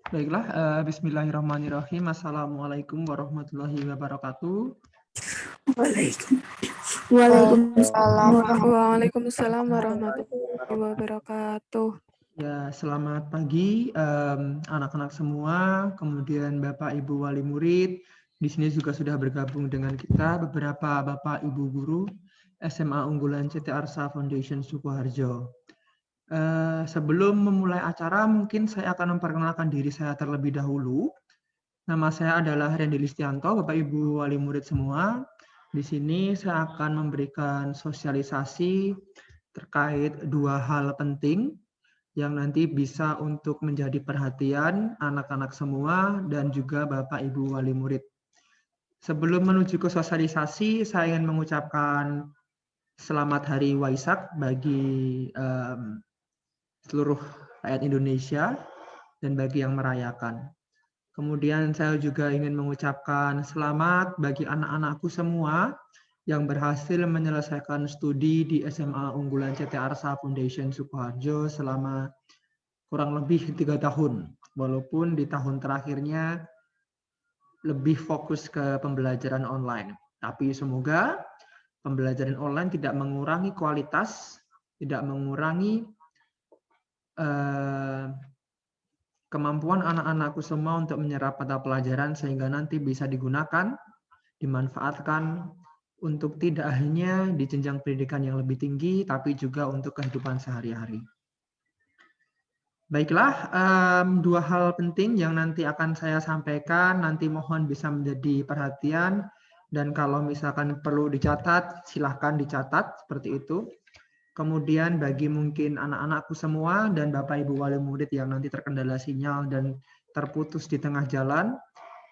Baiklah, bismillahirrahmanirrahim. Assalamualaikum warahmatullahi wabarakatuh. Waalaikumsalam warahmatullahi wabarakatuh. Ya, selamat pagi anak-anak semua, kemudian Bapak Ibu wali murid. Di sini juga sudah bergabung dengan kita beberapa Bapak Ibu guru SMA Unggulan CT Arsa Foundation Sukoharjo. Sebelum memulai acara, mungkin saya akan memperkenalkan diri saya terlebih dahulu. Nama saya adalah Randy Listianto, Bapak Ibu wali murid semua. Di sini saya akan memberikan sosialisasi terkait dua hal penting yang nanti bisa untuk menjadi perhatian anak-anak semua dan juga Bapak Ibu wali murid. Sebelum menuju ke sosialisasi, saya ingin mengucapkan selamat Hari Waisak bagi seluruh rakyat Indonesia dan bagi yang merayakan. Kemudian saya juga ingin mengucapkan selamat bagi anak-anakku semua yang berhasil menyelesaikan studi di SMA Unggulan CT Arsa Foundation Sukoharjo selama kurang lebih 3 tahun. Walaupun di tahun terakhirnya lebih fokus ke pembelajaran online. Tapi semoga pembelajaran online tidak mengurangi kualitas, tidak mengurangi kemampuan anak-anakku semua untuk menyerap mata pelajaran sehingga nanti bisa digunakan, dimanfaatkan untuk tidak hanya di jenjang pendidikan yang lebih tinggi, tapi juga untuk kehidupan sehari-hari. Baiklah, dua hal penting yang nanti akan saya sampaikan, nanti mohon bisa menjadi perhatian, dan kalau misalkan perlu dicatat, silahkan dicatat, seperti itu. Kemudian bagi mungkin anak-anakku semua dan Bapak Ibu wali murid yang nanti terkendala sinyal dan terputus di tengah jalan,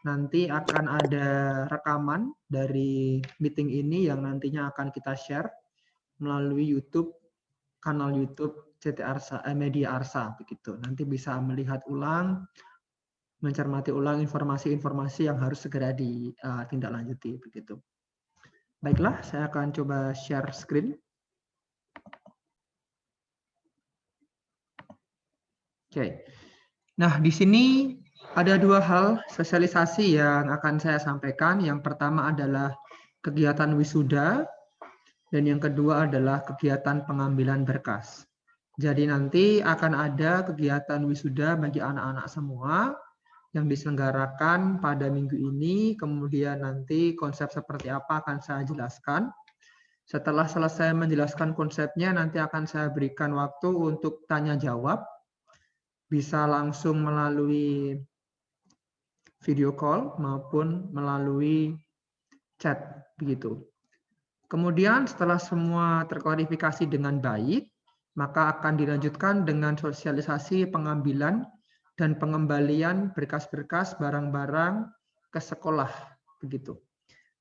nanti akan ada rekaman dari meeting ini yang nantinya akan kita share melalui YouTube, kanal YouTube CT Arsa, Media Arsa, begitu. Nanti bisa melihat ulang, mencermati ulang informasi-informasi yang harus segera ditindaklanjuti, begitu. Baiklah, saya akan coba share screen. Oke. Nah, di sini ada dua hal sosialisasi yang akan saya sampaikan. Yang pertama adalah kegiatan wisuda dan yang kedua adalah kegiatan pengambilan berkas. Jadi nanti akan ada kegiatan wisuda bagi anak-anak semua yang diselenggarakan pada minggu ini, kemudian nanti konsep seperti apa akan saya jelaskan. Setelah selesai menjelaskan konsepnya, nanti akan saya berikan waktu untuk tanya jawab, bisa langsung melalui video call maupun melalui chat, begitu. Kemudian setelah semua terklarifikasi dengan baik, maka akan dilanjutkan dengan sosialisasi pengambilan dan pengembalian berkas-berkas barang-barang ke sekolah, begitu.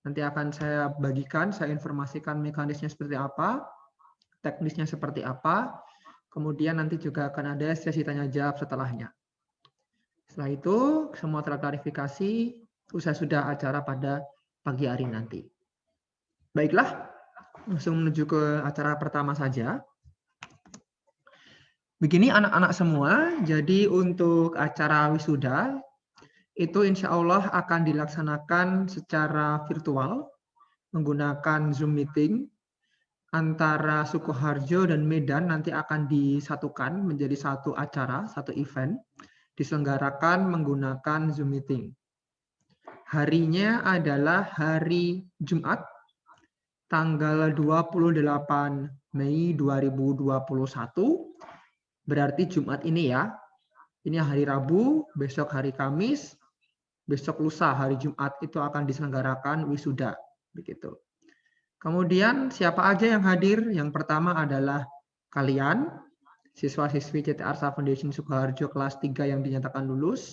Nanti akan saya bagikan, saya informasikan mekanisnya seperti apa, teknisnya seperti apa, kemudian nanti juga akan ada sesi tanya jawab setelahnya. Setelah itu semua terklarifikasi, usai sudah acara pada pagi hari nanti. Baiklah, langsung menuju ke acara pertama saja. Begini anak-anak semua, jadi untuk acara wisuda, itu insya Allah akan dilaksanakan secara virtual, menggunakan Zoom meeting, antara Sukoharjo dan Medan nanti akan disatukan menjadi satu acara, satu event, diselenggarakan menggunakan Zoom meeting. Harinya adalah hari Jumat, tanggal 28 Mei 2021, berarti Jumat ini ya. Ini hari Rabu, besok hari Kamis, besok lusa hari Jumat itu akan diselenggarakan wisuda, begitu. Kemudian siapa aja yang hadir? Yang pertama adalah kalian, siswa-siswi CT Arsa Foundation Sukoharjo kelas 3 yang dinyatakan lulus,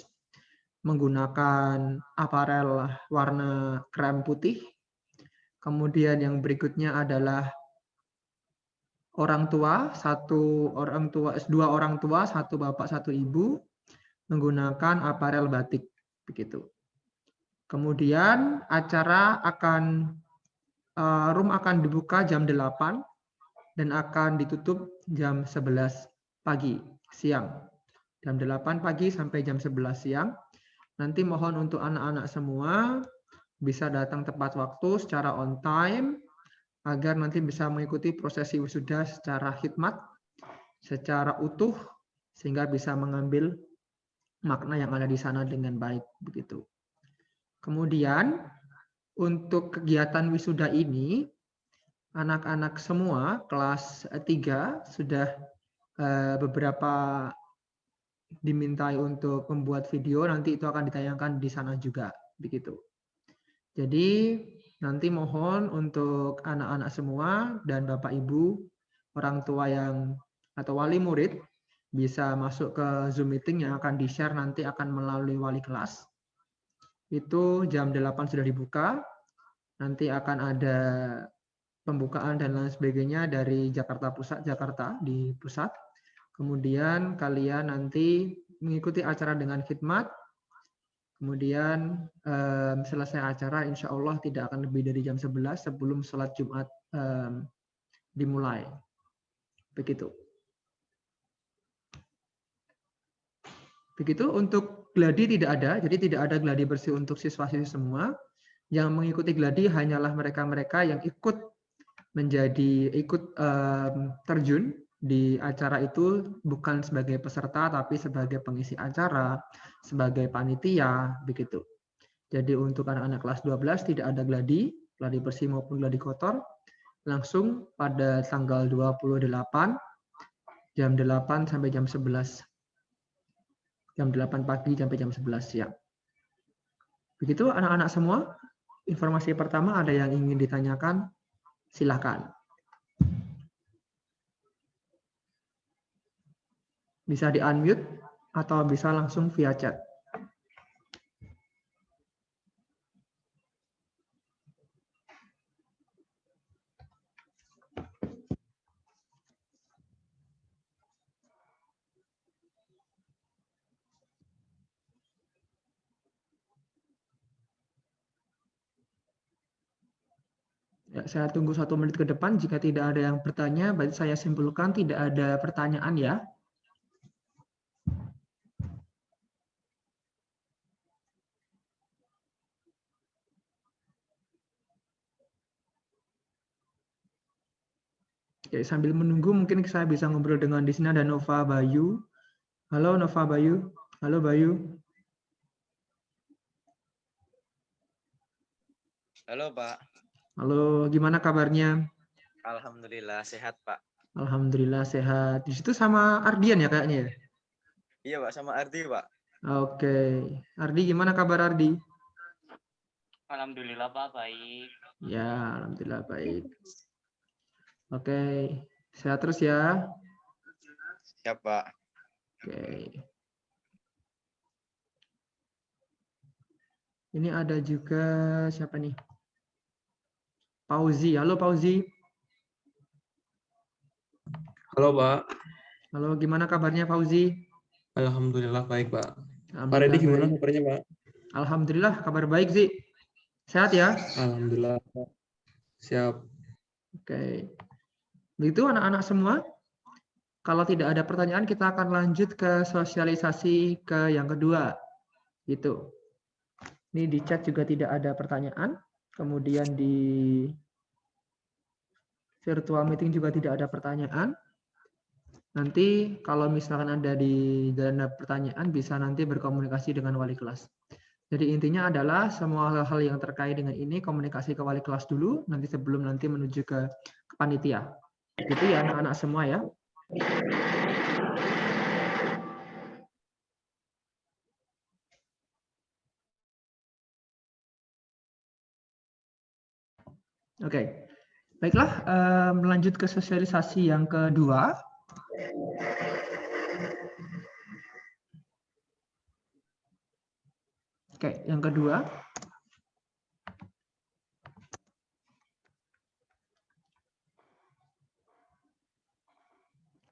menggunakan aparel warna krem putih. Kemudian yang berikutnya adalah orang tua, dua orang tua, satu bapak, satu ibu, menggunakan aparel batik, begitu. Kemudian acara room akan dibuka jam 8 dan akan ditutup jam 11 pagi, siang. Jam 8 pagi sampai jam 11 siang. Nanti mohon untuk anak-anak semua bisa datang tepat waktu secara on time agar nanti bisa mengikuti prosesi wisuda secara khidmat, secara utuh, sehingga bisa mengambil makna yang ada di sana dengan baik. Begitu. Kemudian untuk kegiatan wisuda ini, anak-anak semua kelas 3 sudah beberapa dimintai untuk membuat video, nanti itu akan ditayangkan di sana juga. Begitu. Jadi nanti mohon untuk anak-anak semua dan Bapak Ibu, orang tua yang atau wali murid bisa masuk ke Zoom meeting yang akan di-share nanti akan melalui wali kelas. Itu jam 8 sudah dibuka. Nanti akan ada pembukaan dan lain sebagainya dari Jakarta Pusat, Jakarta di pusat. Kemudian kalian nanti mengikuti acara dengan khidmat. Kemudian selesai acara, insya Allah tidak akan lebih dari jam 11 sebelum sholat Jumat dimulai. Begitu. Begitu untuk gladi tidak ada, jadi tidak ada gladi bersih untuk siswa-siswi semua. Yang mengikuti gladi hanyalah mereka-mereka yang ikut terjun di acara itu bukan sebagai peserta tapi sebagai pengisi acara, sebagai panitia, begitu. Jadi untuk anak-anak kelas 12 tidak ada gladi bersih maupun gladi kotor. Langsung pada tanggal 28 jam 8 sampai jam 11. Jam 8 pagi sampai jam 11 siang. Begitu anak-anak semua. Informasi pertama ada yang ingin ditanyakan? Silakan. Bisa di-unmute atau bisa langsung via chat. Ya, saya tunggu 1 menit ke depan. Jika tidak ada yang bertanya, berarti saya simpulkan tidak ada pertanyaan ya. Oke, sambil menunggu mungkin saya bisa ngobrol dengan di sini ada Nova Bayu. Halo Nova Bayu. Halo Bayu. Halo Pak. Halo, gimana kabarnya? Alhamdulillah sehat Pak. Alhamdulillah sehat. Di situ sama Ardian ya kayaknya? Iya Pak, sama Ardi Pak. Oke. Ardi, gimana kabar Ardi? Alhamdulillah Pak, baik. Ya, alhamdulillah baik. Oke, sehat terus ya. Siap Pak. Oke. Ini ada juga siapa nih? Pauzi. Halo Pauzi. Halo Pak. Halo, gimana kabarnya Fauzi? Alhamdulillah baik Pak. Pak Alhamdulillah Reddy gimana baik. kabarnya Pak? Alhamdulillah kabar baik sih. Sehat ya? Alhamdulillah. Siap. Oke. Begitu anak-anak semua. Kalau tidak ada pertanyaan kita akan lanjut ke sosialisasi ke yang kedua. Gitu. Ini di chat juga tidak ada pertanyaan. Kemudian di virtual meeting juga tidak ada pertanyaan. Nanti kalau misalkan ada pertanyaan bisa nanti berkomunikasi dengan wali kelas. Jadi intinya adalah semua hal-hal yang terkait dengan ini komunikasi ke wali kelas dulu, nanti sebelum nanti menuju ke panitia. Gitu ya anak-anak semua ya. Oke. Baiklah, melanjut ke sosialisasi yang kedua. Oke, yang kedua.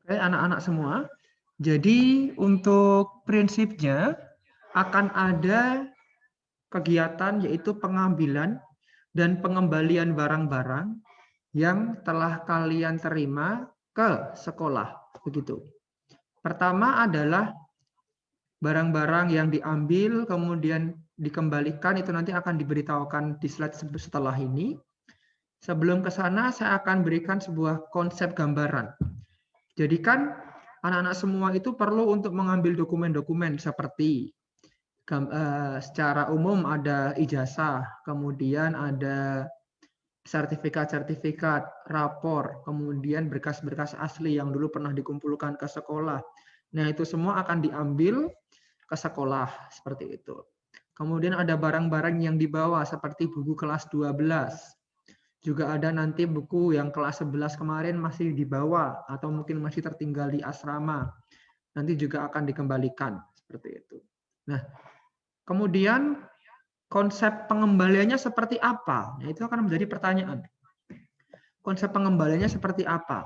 Oke, anak-anak semua. Jadi untuk prinsipnya akan ada kegiatan yaitu pengambilan dan pengembalian barang-barang yang telah kalian terima ke sekolah. Begitu. Pertama adalah barang-barang yang diambil kemudian dikembalikan itu nanti akan diberitahukan di slide setelah ini. Sebelum ke sana, saya akan berikan sebuah konsep gambaran. Jadi kan anak-anak semua itu perlu untuk mengambil dokumen-dokumen seperti secara umum ada ijazah, kemudian ada sertifikat-sertifikat, rapor, kemudian berkas-berkas asli yang dulu pernah dikumpulkan ke sekolah. Nah, itu semua akan diambil ke sekolah seperti itu. Kemudian ada barang-barang yang dibawa seperti buku kelas 12. Juga ada nanti buku yang kelas 11 kemarin masih dibawa atau mungkin masih tertinggal di asrama. Nanti juga akan dikembalikan seperti itu. Nah, kemudian konsep pengembaliannya seperti apa? Nah, itu akan menjadi pertanyaan. Konsep pengembaliannya seperti apa?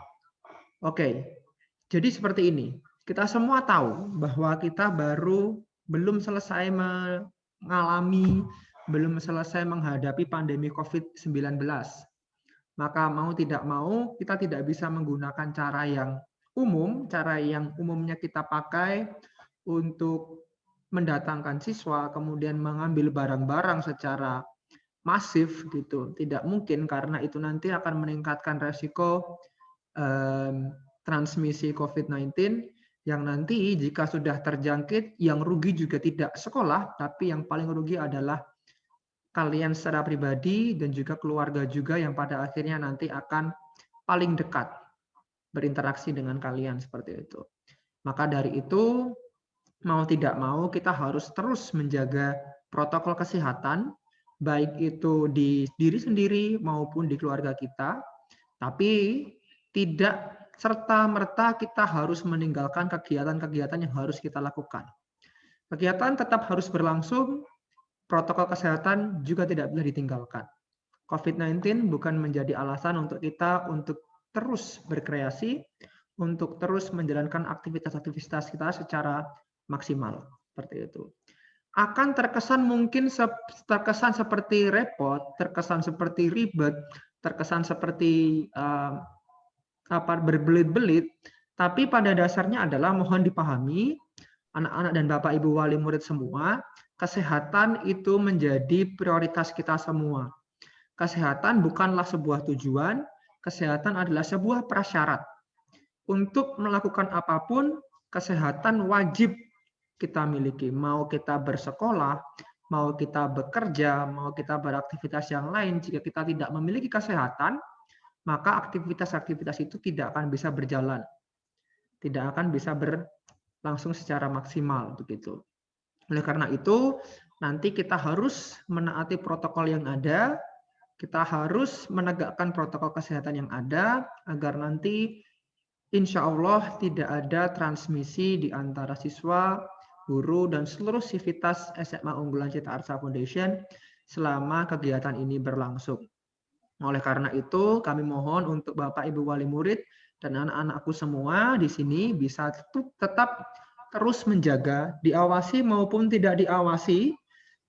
Oke, jadi seperti ini. Kita semua tahu bahwa kita belum selesai mengalami, belum selesai menghadapi pandemi COVID-19. Maka mau tidak mau, kita tidak bisa menggunakan cara yang umumnya kita pakai untuk mendatangkan siswa, kemudian mengambil barang-barang secara masif gitu. Tidak mungkin karena itu nanti akan meningkatkan resiko transmisi COVID-19 yang nanti jika sudah terjangkit, yang rugi juga tidak sekolah, tapi yang paling rugi adalah kalian secara pribadi dan juga keluarga juga yang pada akhirnya nanti akan paling dekat berinteraksi dengan kalian seperti itu. Maka dari itu, mau tidak mau kita harus terus menjaga protokol kesehatan, baik itu di diri sendiri maupun di keluarga kita, tapi tidak serta-merta kita harus meninggalkan kegiatan-kegiatan yang harus kita lakukan. Kegiatan tetap harus berlangsung, protokol kesehatan juga tidak boleh ditinggalkan. COVID-19 bukan menjadi alasan untuk kita untuk terus berkreasi, untuk terus menjalankan aktivitas-aktivitas kita secara maksimal seperti itu. Akan terkesan seperti repot, terkesan seperti ribet, terkesan seperti berbelit-belit, tapi pada dasarnya adalah mohon dipahami anak-anak dan Bapak Ibu wali murid semua, kesehatan itu menjadi prioritas kita semua. Kesehatan bukanlah sebuah tujuan, kesehatan adalah sebuah prasyarat. Untuk melakukan apapun, kesehatan wajib kita miliki. Mau kita bersekolah, mau kita bekerja, mau kita beraktivitas yang lain, jika kita tidak memiliki kesehatan, maka aktivitas-aktivitas itu tidak akan bisa berjalan. Tidak akan bisa berlangsung secara maksimal begitu. Oleh karena itu, nanti kita harus menaati protokol yang ada, kita harus menegakkan protokol kesehatan yang ada, agar nanti insya Allah tidak ada transmisi di antara siswa, guru, dan seluruh sivitas SMA Unggulan Cita Arsa Foundation selama kegiatan ini berlangsung. Oleh karena itu, kami mohon untuk Bapak Ibu wali murid dan anak-anakku semua di sini bisa tetap terus menjaga, diawasi maupun tidak diawasi,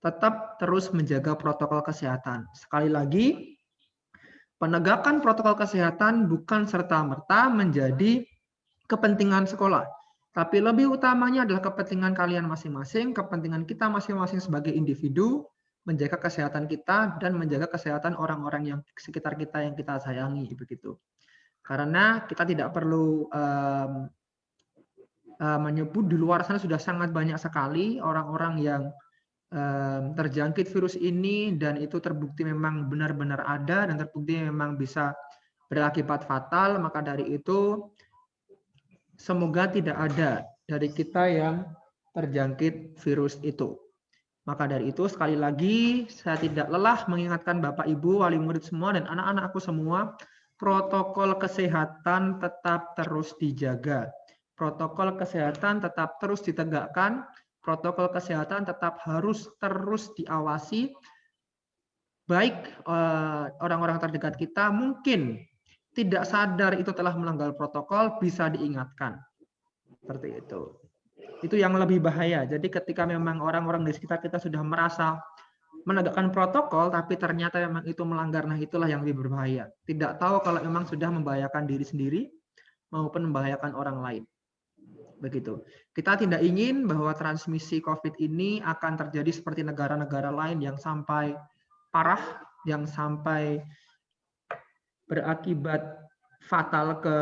tetap terus menjaga protokol kesehatan. Sekali lagi, penegakan protokol kesehatan bukan serta-merta menjadi kepentingan sekolah, tapi lebih utamanya adalah kepentingan kalian masing-masing, kepentingan kita masing-masing sebagai individu, menjaga kesehatan kita dan menjaga kesehatan orang-orang yang sekitar kita yang kita sayangi begitu. Karena kita tidak perlu menyebut di luar sana sudah sangat banyak sekali orang-orang yang terjangkit virus ini dan itu terbukti memang benar-benar ada dan terbukti memang bisa berakibat fatal. Maka dari itu semoga tidak ada dari kita yang terjangkit virus itu. Maka dari itu sekali lagi saya tidak lelah mengingatkan Bapak Ibu wali murid semua dan anak-anakku semua, protokol kesehatan tetap terus dijaga. Protokol kesehatan tetap terus ditegakkan, protokol kesehatan tetap harus terus diawasi. Baik orang-orang terdekat kita mungkin tidak sadar itu telah melanggar protokol, bisa diingatkan. Seperti itu. Itu yang lebih bahaya. Jadi ketika memang orang-orang di sekitar kita sudah merasa menegakkan protokol, tapi ternyata memang itu melanggar, nah itulah yang lebih berbahaya. Tidak tahu kalau memang sudah membahayakan diri sendiri maupun membahayakan orang lain. Begitu. Kita tidak ingin bahwa transmisi COVID ini akan terjadi seperti negara-negara lain yang sampai parah, yang sampai berakibat fatal ke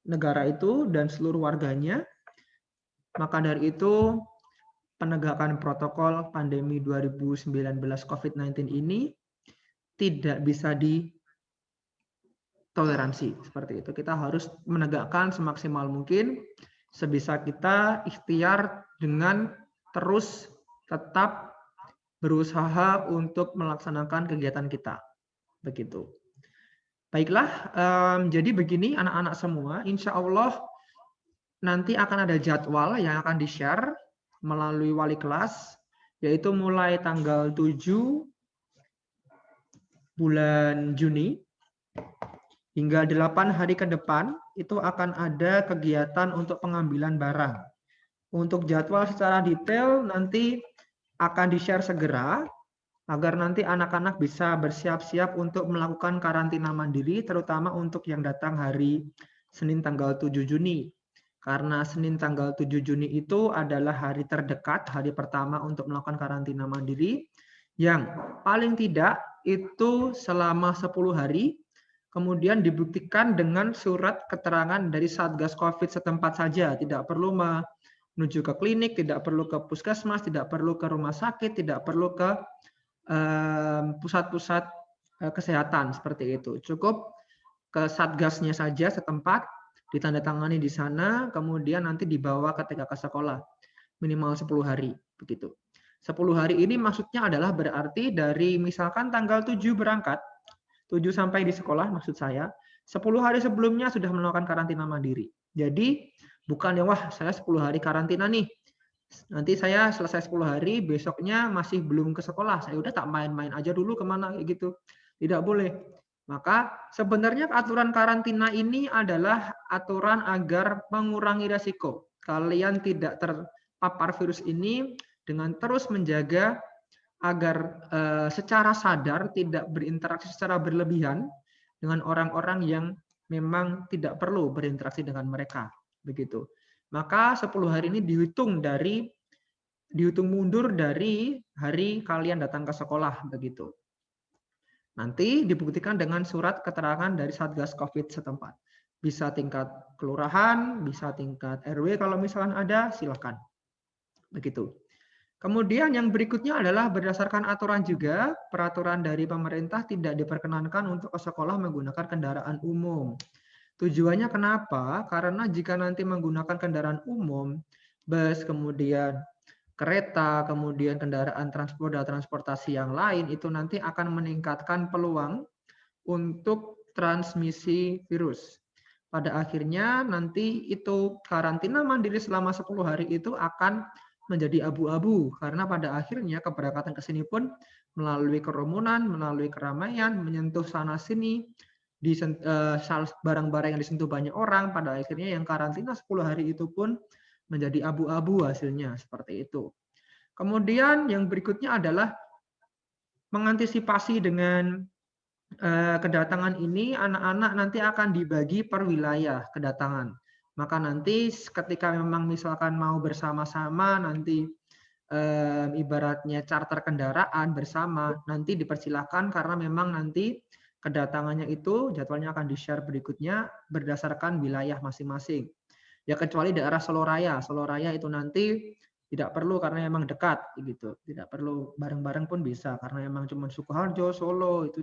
negara itu dan seluruh warganya. Maka dari itu, penegakan protokol pandemi 2019 COVID-19 ini tidak bisa ditoleransi. Seperti itu. Kita harus menegakkan semaksimal mungkin, sebisa kita ikhtiar dengan terus tetap berusaha untuk melaksanakan kegiatan kita. Begitu. Baiklah, jadi begini anak-anak semua, insya Allah nanti akan ada jadwal yang akan di-share melalui wali kelas, yaitu mulai tanggal 7 bulan Juni hingga 8 hari ke depan itu akan ada kegiatan untuk pengambilan barang. Untuk jadwal secara detail nanti akan di-share segera agar nanti anak-anak bisa bersiap-siap untuk melakukan karantina mandiri, terutama untuk yang datang hari Senin tanggal 7 Juni. Karena Senin tanggal 7 Juni itu adalah hari terdekat, hari pertama untuk melakukan karantina mandiri, yang paling tidak itu selama 10 hari, kemudian dibuktikan dengan surat keterangan dari Satgas COVID setempat saja, tidak perlu menuju ke klinik, tidak perlu ke puskesmas, tidak perlu ke rumah sakit, tidak perlu ke pusat-pusat kesehatan seperti itu. Cukup ke Satgasnya saja setempat, ditandatangani di sana, kemudian nanti dibawa ketika ke sekolah minimal 10 hari begitu. 10 hari ini maksudnya adalah berarti dari misalkan tanggal 7 berangkat, 7 sampai di sekolah maksud saya, 10 hari sebelumnya sudah melakukan karantina mandiri. Jadi bukan ya wah saya 10 hari karantina nih, nanti saya selesai 10 hari, besoknya masih belum ke sekolah, saya udah tak main-main aja dulu kemana kayak gitu. Tidak boleh. Maka sebenarnya aturan karantina ini adalah aturan agar mengurangi resiko. Kalian tidak terpapar virus ini dengan terus menjaga agar secara sadar tidak berinteraksi secara berlebihan dengan orang-orang yang memang tidak perlu berinteraksi dengan mereka. Begitu. Maka 10 hari ini dihitung mundur dari hari kalian datang ke sekolah begitu. Nanti dibuktikan dengan surat keterangan dari Satgas COVID setempat. Bisa tingkat kelurahan, bisa tingkat RW kalau misalkan ada, silakan. Begitu. Kemudian yang berikutnya adalah berdasarkan aturan juga, peraturan dari pemerintah tidak diperkenankan untuk ke sekolah menggunakan kendaraan umum. Tujuannya kenapa? Karena jika nanti menggunakan kendaraan umum, bus, kemudian kereta, kemudian kendaraan transportasi yang lain, itu nanti akan meningkatkan peluang untuk transmisi virus. Pada akhirnya nanti itu karantina mandiri selama 10 hari itu akan menjadi abu-abu, karena pada akhirnya keberangkatan ke sini pun melalui kerumunan, melalui keramaian, menyentuh sana-sini, barang-barang yang disentuh banyak orang, pada akhirnya yang karantina 10 hari itu pun menjadi abu-abu hasilnya, seperti itu. Kemudian yang berikutnya adalah mengantisipasi dengan kedatangan ini, anak-anak nanti akan dibagi per wilayah kedatangan. Maka nanti ketika memang misalkan mau bersama-sama, nanti ibaratnya charter kendaraan bersama, nanti dipersilakan karena memang nanti kedatangannya itu jadwalnya akan di-share berikutnya berdasarkan wilayah masing-masing. Ya kecuali daerah Solo Raya itu nanti tidak perlu karena memang dekat gitu. Tidak perlu bareng-bareng pun bisa karena memang cuma Sukoharjo, Solo itu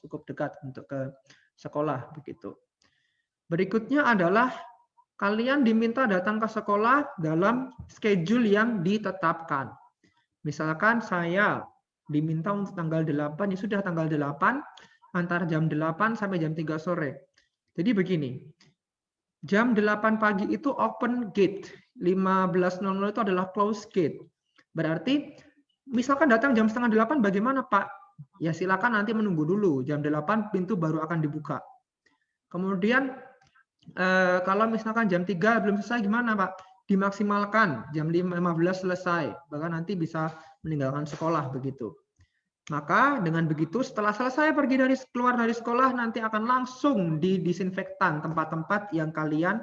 cukup dekat untuk ke sekolah begitu. Berikutnya adalah kalian diminta datang ke sekolah dalam schedule yang ditetapkan. Misalkan saya diminta untuk tanggal 8, ya sudah tanggal 8 antara jam 8 sampai jam 3 sore. Jadi begini, jam 8 pagi itu open gate, 15.00 itu adalah close gate. Berarti misalkan datang jam setengah 8 bagaimana Pak? Ya silakan nanti menunggu dulu, jam 8 pintu baru akan dibuka. Kemudian kalau misalkan jam 3 belum selesai gimana Pak? Dimaksimalkan jam 5.15 selesai, bahkan nanti bisa meninggalkan sekolah begitu. Maka dengan begitu setelah selesai keluar dari sekolah nanti akan langsung didisinfektan tempat-tempat yang kalian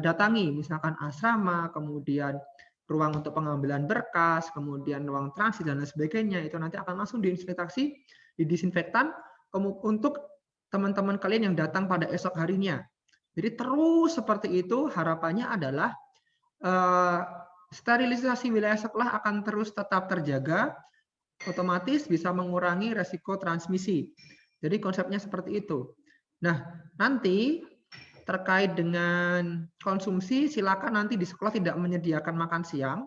datangi, misalkan asrama, kemudian ruang untuk pengambilan berkas, kemudian ruang transit dan lain sebagainya, itu nanti akan langsung didisinfektan untuk teman-teman kalian yang datang pada esok harinya. Jadi terus seperti itu, harapannya adalah sterilisasi wilayah sekolah akan terus tetap terjaga, otomatis bisa mengurangi resiko transmisi. Jadi konsepnya seperti itu. Nah, nanti terkait dengan konsumsi, silakan nanti di sekolah tidak menyediakan makan siang.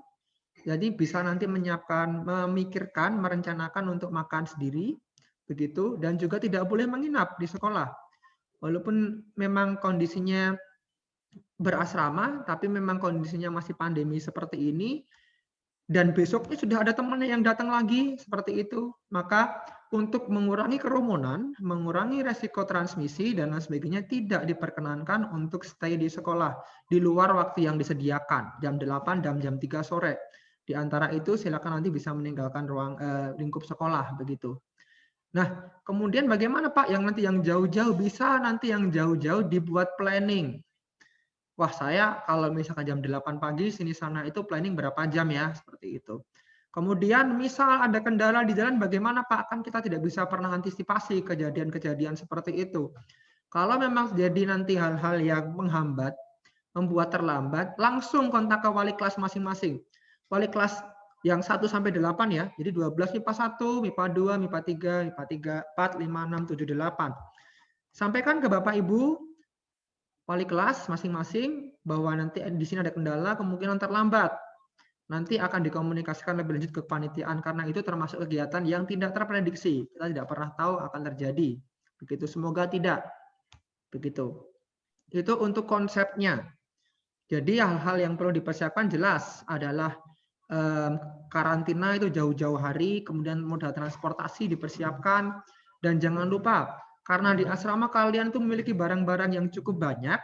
Jadi bisa nanti menyiapkan, memikirkan, merencanakan untuk makan sendiri, begitu. Dan juga tidak boleh menginap di sekolah. Walaupun memang kondisinya berasrama, tapi memang kondisinya masih pandemi seperti ini, dan besoknya sudah ada temannya yang datang lagi, seperti itu. Maka untuk mengurangi kerumunan, mengurangi resiko transmisi, dan lain sebagainya, tidak diperkenankan untuk stay di sekolah, di luar waktu yang disediakan, jam 8 dan jam 3 sore. Di antara itu, silakan nanti bisa meninggalkan ruang lingkup sekolah, begitu. Nah, kemudian bagaimana Pak, yang nanti yang jauh-jauh, bisa nanti yang jauh-jauh dibuat planning. Wah, saya kalau misalkan jam 8 pagi sini sana itu planning berapa jam ya, seperti itu. Kemudian misal ada kendala di jalan, bagaimana Pak? Kan kita tidak bisa pernah antisipasi kejadian-kejadian seperti itu. Kalau memang jadi nanti hal-hal yang menghambat, membuat terlambat, langsung kontak ke wali kelas masing-masing. Wali kelas yang 1 sampai 8 ya, jadi 12 MIPA 1, MIPA 2, MIPA 3, MIPA 3, 4, 5, 6, 7, 8. Sampaikan ke Bapak Ibu, wali kelas masing-masing bahwa nanti di sini ada kendala, kemungkinan terlambat. Nanti akan dikomunikasikan lebih lanjut ke kepanitiaan karena itu termasuk kegiatan yang tidak terprediksi. Kita tidak pernah tahu akan terjadi. Begitu, semoga tidak. Begitu. Itu untuk konsepnya. Jadi hal-hal yang perlu dipersiapkan jelas adalah karantina itu jauh-jauh hari, kemudian moda transportasi dipersiapkan, dan jangan lupa karena di asrama kalian tuh memiliki barang-barang yang cukup banyak.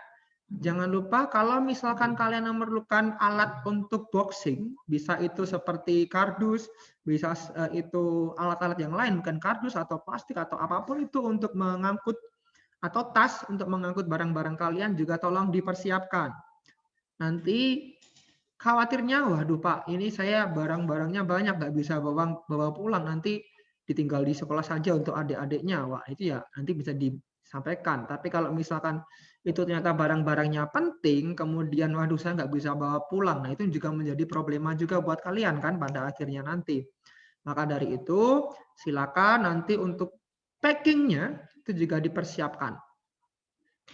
Jangan lupa kalau misalkan kalian memerlukan alat untuk boxing, bisa itu seperti kardus, bisa itu alat-alat yang lain, bukan kardus atau plastik atau apapun itu untuk mengangkut, atau tas untuk mengangkut barang-barang kalian juga tolong dipersiapkan. Nanti khawatirnya, waduh Pak, ini saya barang-barangnya banyak, nggak bisa bawa pulang, nanti ditinggal di sekolah saja untuk adik-adiknya. Wah, itu ya nanti bisa disampaikan. Tapi kalau misalkan itu ternyata barang-barangnya penting, kemudian waduh saya nggak bisa bawa pulang, nah itu juga menjadi problema juga buat kalian kan pada akhirnya nanti. Maka dari itu silakan nanti untuk packingnya itu juga dipersiapkan.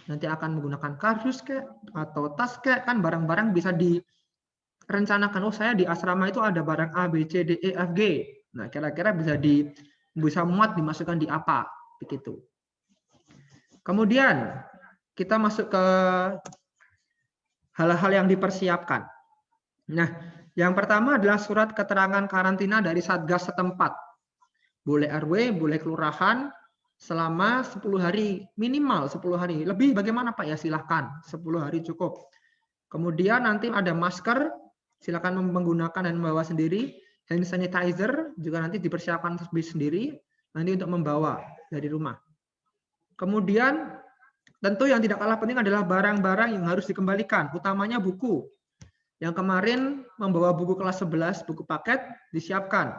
Nanti akan menggunakan kardus kayak atau tas kayak, kan barang-barang bisa direncanakan. Oh, saya di asrama itu ada barang A, B, C, D, E, F, G. Nah, kira-kira bisa muat dimasukkan di apa, begitu. Kemudian kita masuk ke hal-hal yang dipersiapkan. Nah, yang pertama adalah surat keterangan karantina dari Satgas setempat. Boleh RW, boleh kelurahan, selama 10 hari, minimal 10 hari. Lebih bagaimana Pak? Ya silahkan, 10 hari cukup. Kemudian nanti ada masker, silakan menggunakan dan membawa sendiri. Hand sanitizer juga nanti dipersiapkan sendiri nanti untuk membawa dari rumah. Kemudian tentu yang tidak kalah penting adalah barang-barang yang harus dikembalikan, utamanya buku. Yang kemarin membawa buku kelas 11, buku paket disiapkan.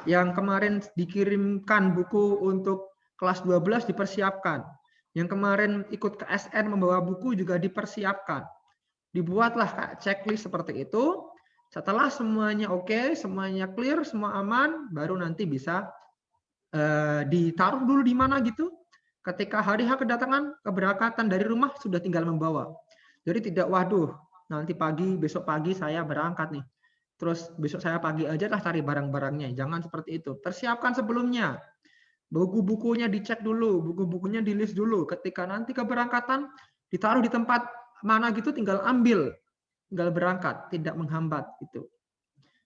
Yang kemarin dikirimkan buku untuk kelas 12 dipersiapkan. Yang kemarin ikut ke SN membawa buku juga dipersiapkan. Dibuatlah checklist seperti itu. Setelah semuanya oke, semuanya clear, semua aman, baru nanti bisa ditaruh dulu di mana gitu. Ketika hari H kedatangan, keberangkatan dari rumah sudah tinggal membawa. Jadi tidak, waduh, nanti pagi, besok pagi saya berangkat nih. Terus besok saya pagi aja lah cari barang-barangnya. Jangan seperti itu. Persiapkan sebelumnya. Buku-bukunya dicek dulu, buku-bukunya di list dulu. Ketika nanti keberangkatan, ditaruh di tempat mana gitu, tinggal ambil. Tinggal berangkat, tidak menghambat gitu.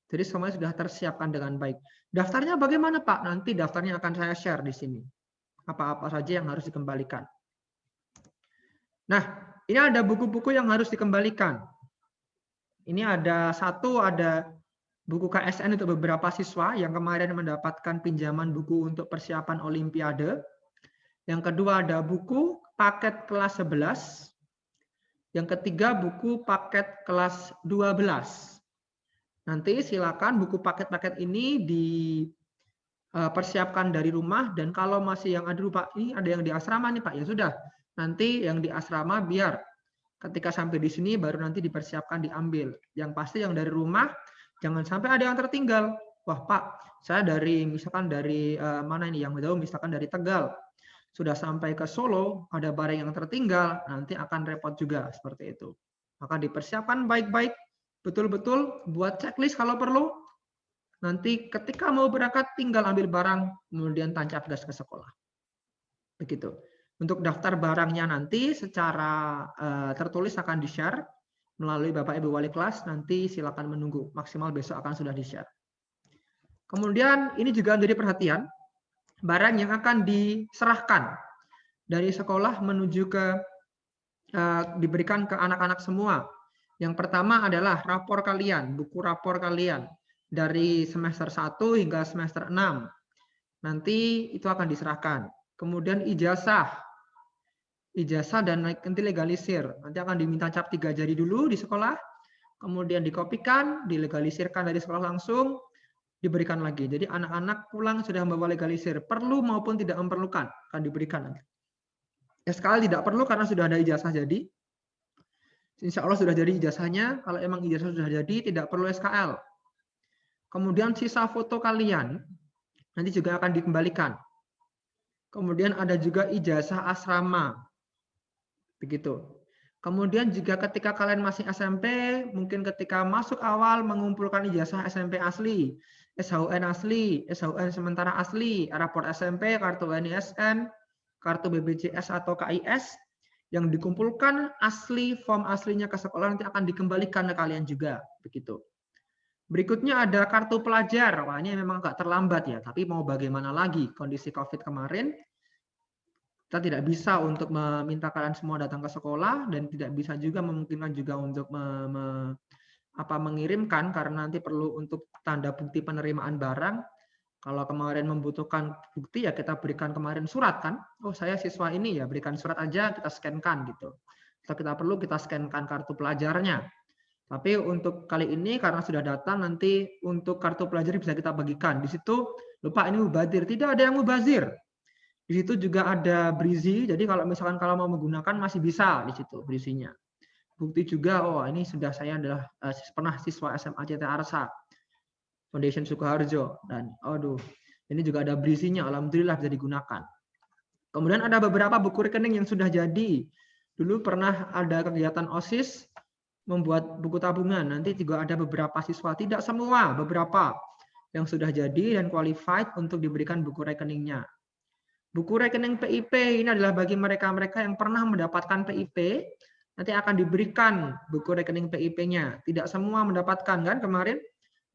Jadi semuanya sudah tersiapkan dengan baik. Daftarnya bagaimana Pak? Nanti daftarnya akan saya share di sini. Apa-apa saja yang harus dikembalikan. Nah, ini ada buku-buku yang harus dikembalikan. Ini ada buku KSN untuk beberapa siswa yang kemarin mendapatkan pinjaman buku untuk persiapan Olimpiade. Yang kedua ada buku paket kelas 11. Yang ketiga, buku paket kelas 12. Nanti silakan buku paket-paket ini dipersiapkan dari rumah, dan kalau masih yang ada Pak, ini ada yang di asrama nih Pak, ya sudah. Nanti yang di asrama biar ketika sampai di sini baru nanti dipersiapkan diambil. Yang pasti yang dari rumah jangan sampai ada yang tertinggal. Wah Pak, saya misalkan dari mana ini yang jauh, misalkan dari Tegal. Sudah sampai ke Solo, ada barang yang tertinggal, nanti akan repot juga seperti itu. Maka dipersiapkan baik-baik, betul-betul buat checklist kalau perlu. Nanti ketika mau berangkat tinggal ambil barang, kemudian tancap gas ke sekolah. Begitu. Untuk daftar barangnya nanti secara tertulis akan di-share melalui Bapak Ibu Wali kelas, nanti silakan menunggu, maksimal besok akan sudah di-share. Kemudian ini juga menjadi perhatian, barang yang akan diserahkan dari sekolah menuju ke diberikan ke anak-anak semua. Yang pertama adalah rapor kalian, buku rapor kalian dari semester 1 hingga semester 6. Nanti itu akan diserahkan. Kemudian ijazah dan nanti legalisir. Nanti akan diminta cap 3 jari dulu di sekolah, kemudian dikopikan, dilegalisirkan dari sekolah langsung, diberikan lagi. Jadi anak-anak pulang sudah membawa legalisir, perlu maupun tidak memerlukan, akan diberikan nanti. SKL tidak perlu karena sudah ada ijazah jadi. Insya Allah sudah jadi ijazahnya, kalau emang ijazah sudah jadi, tidak perlu SKL. Kemudian sisa foto kalian, nanti juga akan dikembalikan. Kemudian ada juga ijazah asrama. Begitu. Kemudian juga ketika kalian masih SMP, mungkin ketika masuk awal mengumpulkan ijazah SMP asli, SHUN asli, SHUN sementara asli, rapor SMP, kartu NISN, kartu BPJS atau KIS, yang dikumpulkan asli, form aslinya ke sekolah nanti akan dikembalikan ke kalian juga. Begitu. Berikutnya ada kartu pelajar. Wah, ini memang agak terlambat ya, tapi mau bagaimana lagi kondisi COVID kemarin, kita tidak bisa untuk meminta kalian semua datang ke sekolah dan tidak bisa juga memungkinkan juga untuk mengirimkan karena nanti perlu untuk tanda bukti penerimaan barang. Kalau kemarin membutuhkan bukti ya kita berikan kemarin surat kan. Oh saya siswa ini ya berikan surat aja kita scan-kan gitu. Kalau kita perlu kita scan-kan kartu pelajarnya. Tapi untuk kali ini karena sudah datang nanti untuk kartu pelajar bisa kita bagikan. Di situ lupa ini mubazir, tidak ada yang mubazir. Di situ juga ada brizi, jadi kalau misalkan kalau mau menggunakan masih bisa di situ brizinya. Bukti juga, oh ini sudah saya adalah pernah siswa SMA CT Arsa, Foundation Sukoharjo, dan aduh ini juga ada brizinya, alhamdulillah bisa digunakan. Kemudian ada beberapa buku rekening yang sudah jadi. Dulu pernah ada kegiatan OSIS membuat buku tabungan, nanti juga ada beberapa siswa, tidak semua, beberapa yang sudah jadi dan qualified untuk diberikan buku rekeningnya. Buku rekening PIP ini adalah bagi mereka-mereka yang pernah mendapatkan PIP, nanti akan diberikan buku rekening PIP-nya. Tidak semua mendapatkan kan kemarin,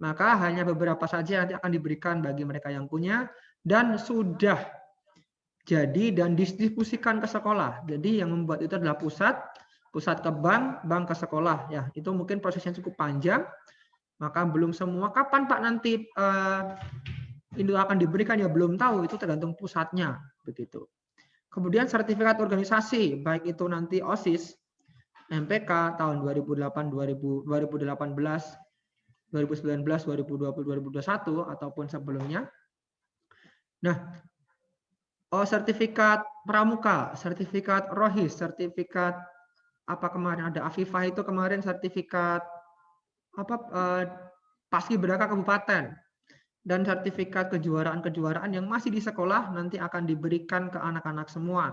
maka hanya beberapa saja nanti akan diberikan bagi mereka yang punya dan sudah jadi dan didistribusikan ke sekolah. Jadi yang membuat itu adalah pusat ke bank, bank ke sekolah. Ya, itu mungkin prosesnya cukup panjang, maka belum semua. Kapan Pak nanti itu akan diberikan ya belum tahu, itu tergantung pusatnya begitu. Kemudian sertifikat organisasi baik itu nanti OSIS, MPK tahun 2018, 2019, 2020, 2021 ataupun sebelumnya. Nah, sertifikat pramuka, sertifikat rohis, sertifikat apa kemarin ada Afifah itu kemarin sertifikat apa paskibraka kabupaten. Dan sertifikat kejuaraan-kejuaraan yang masih di sekolah nanti akan diberikan ke anak-anak semua.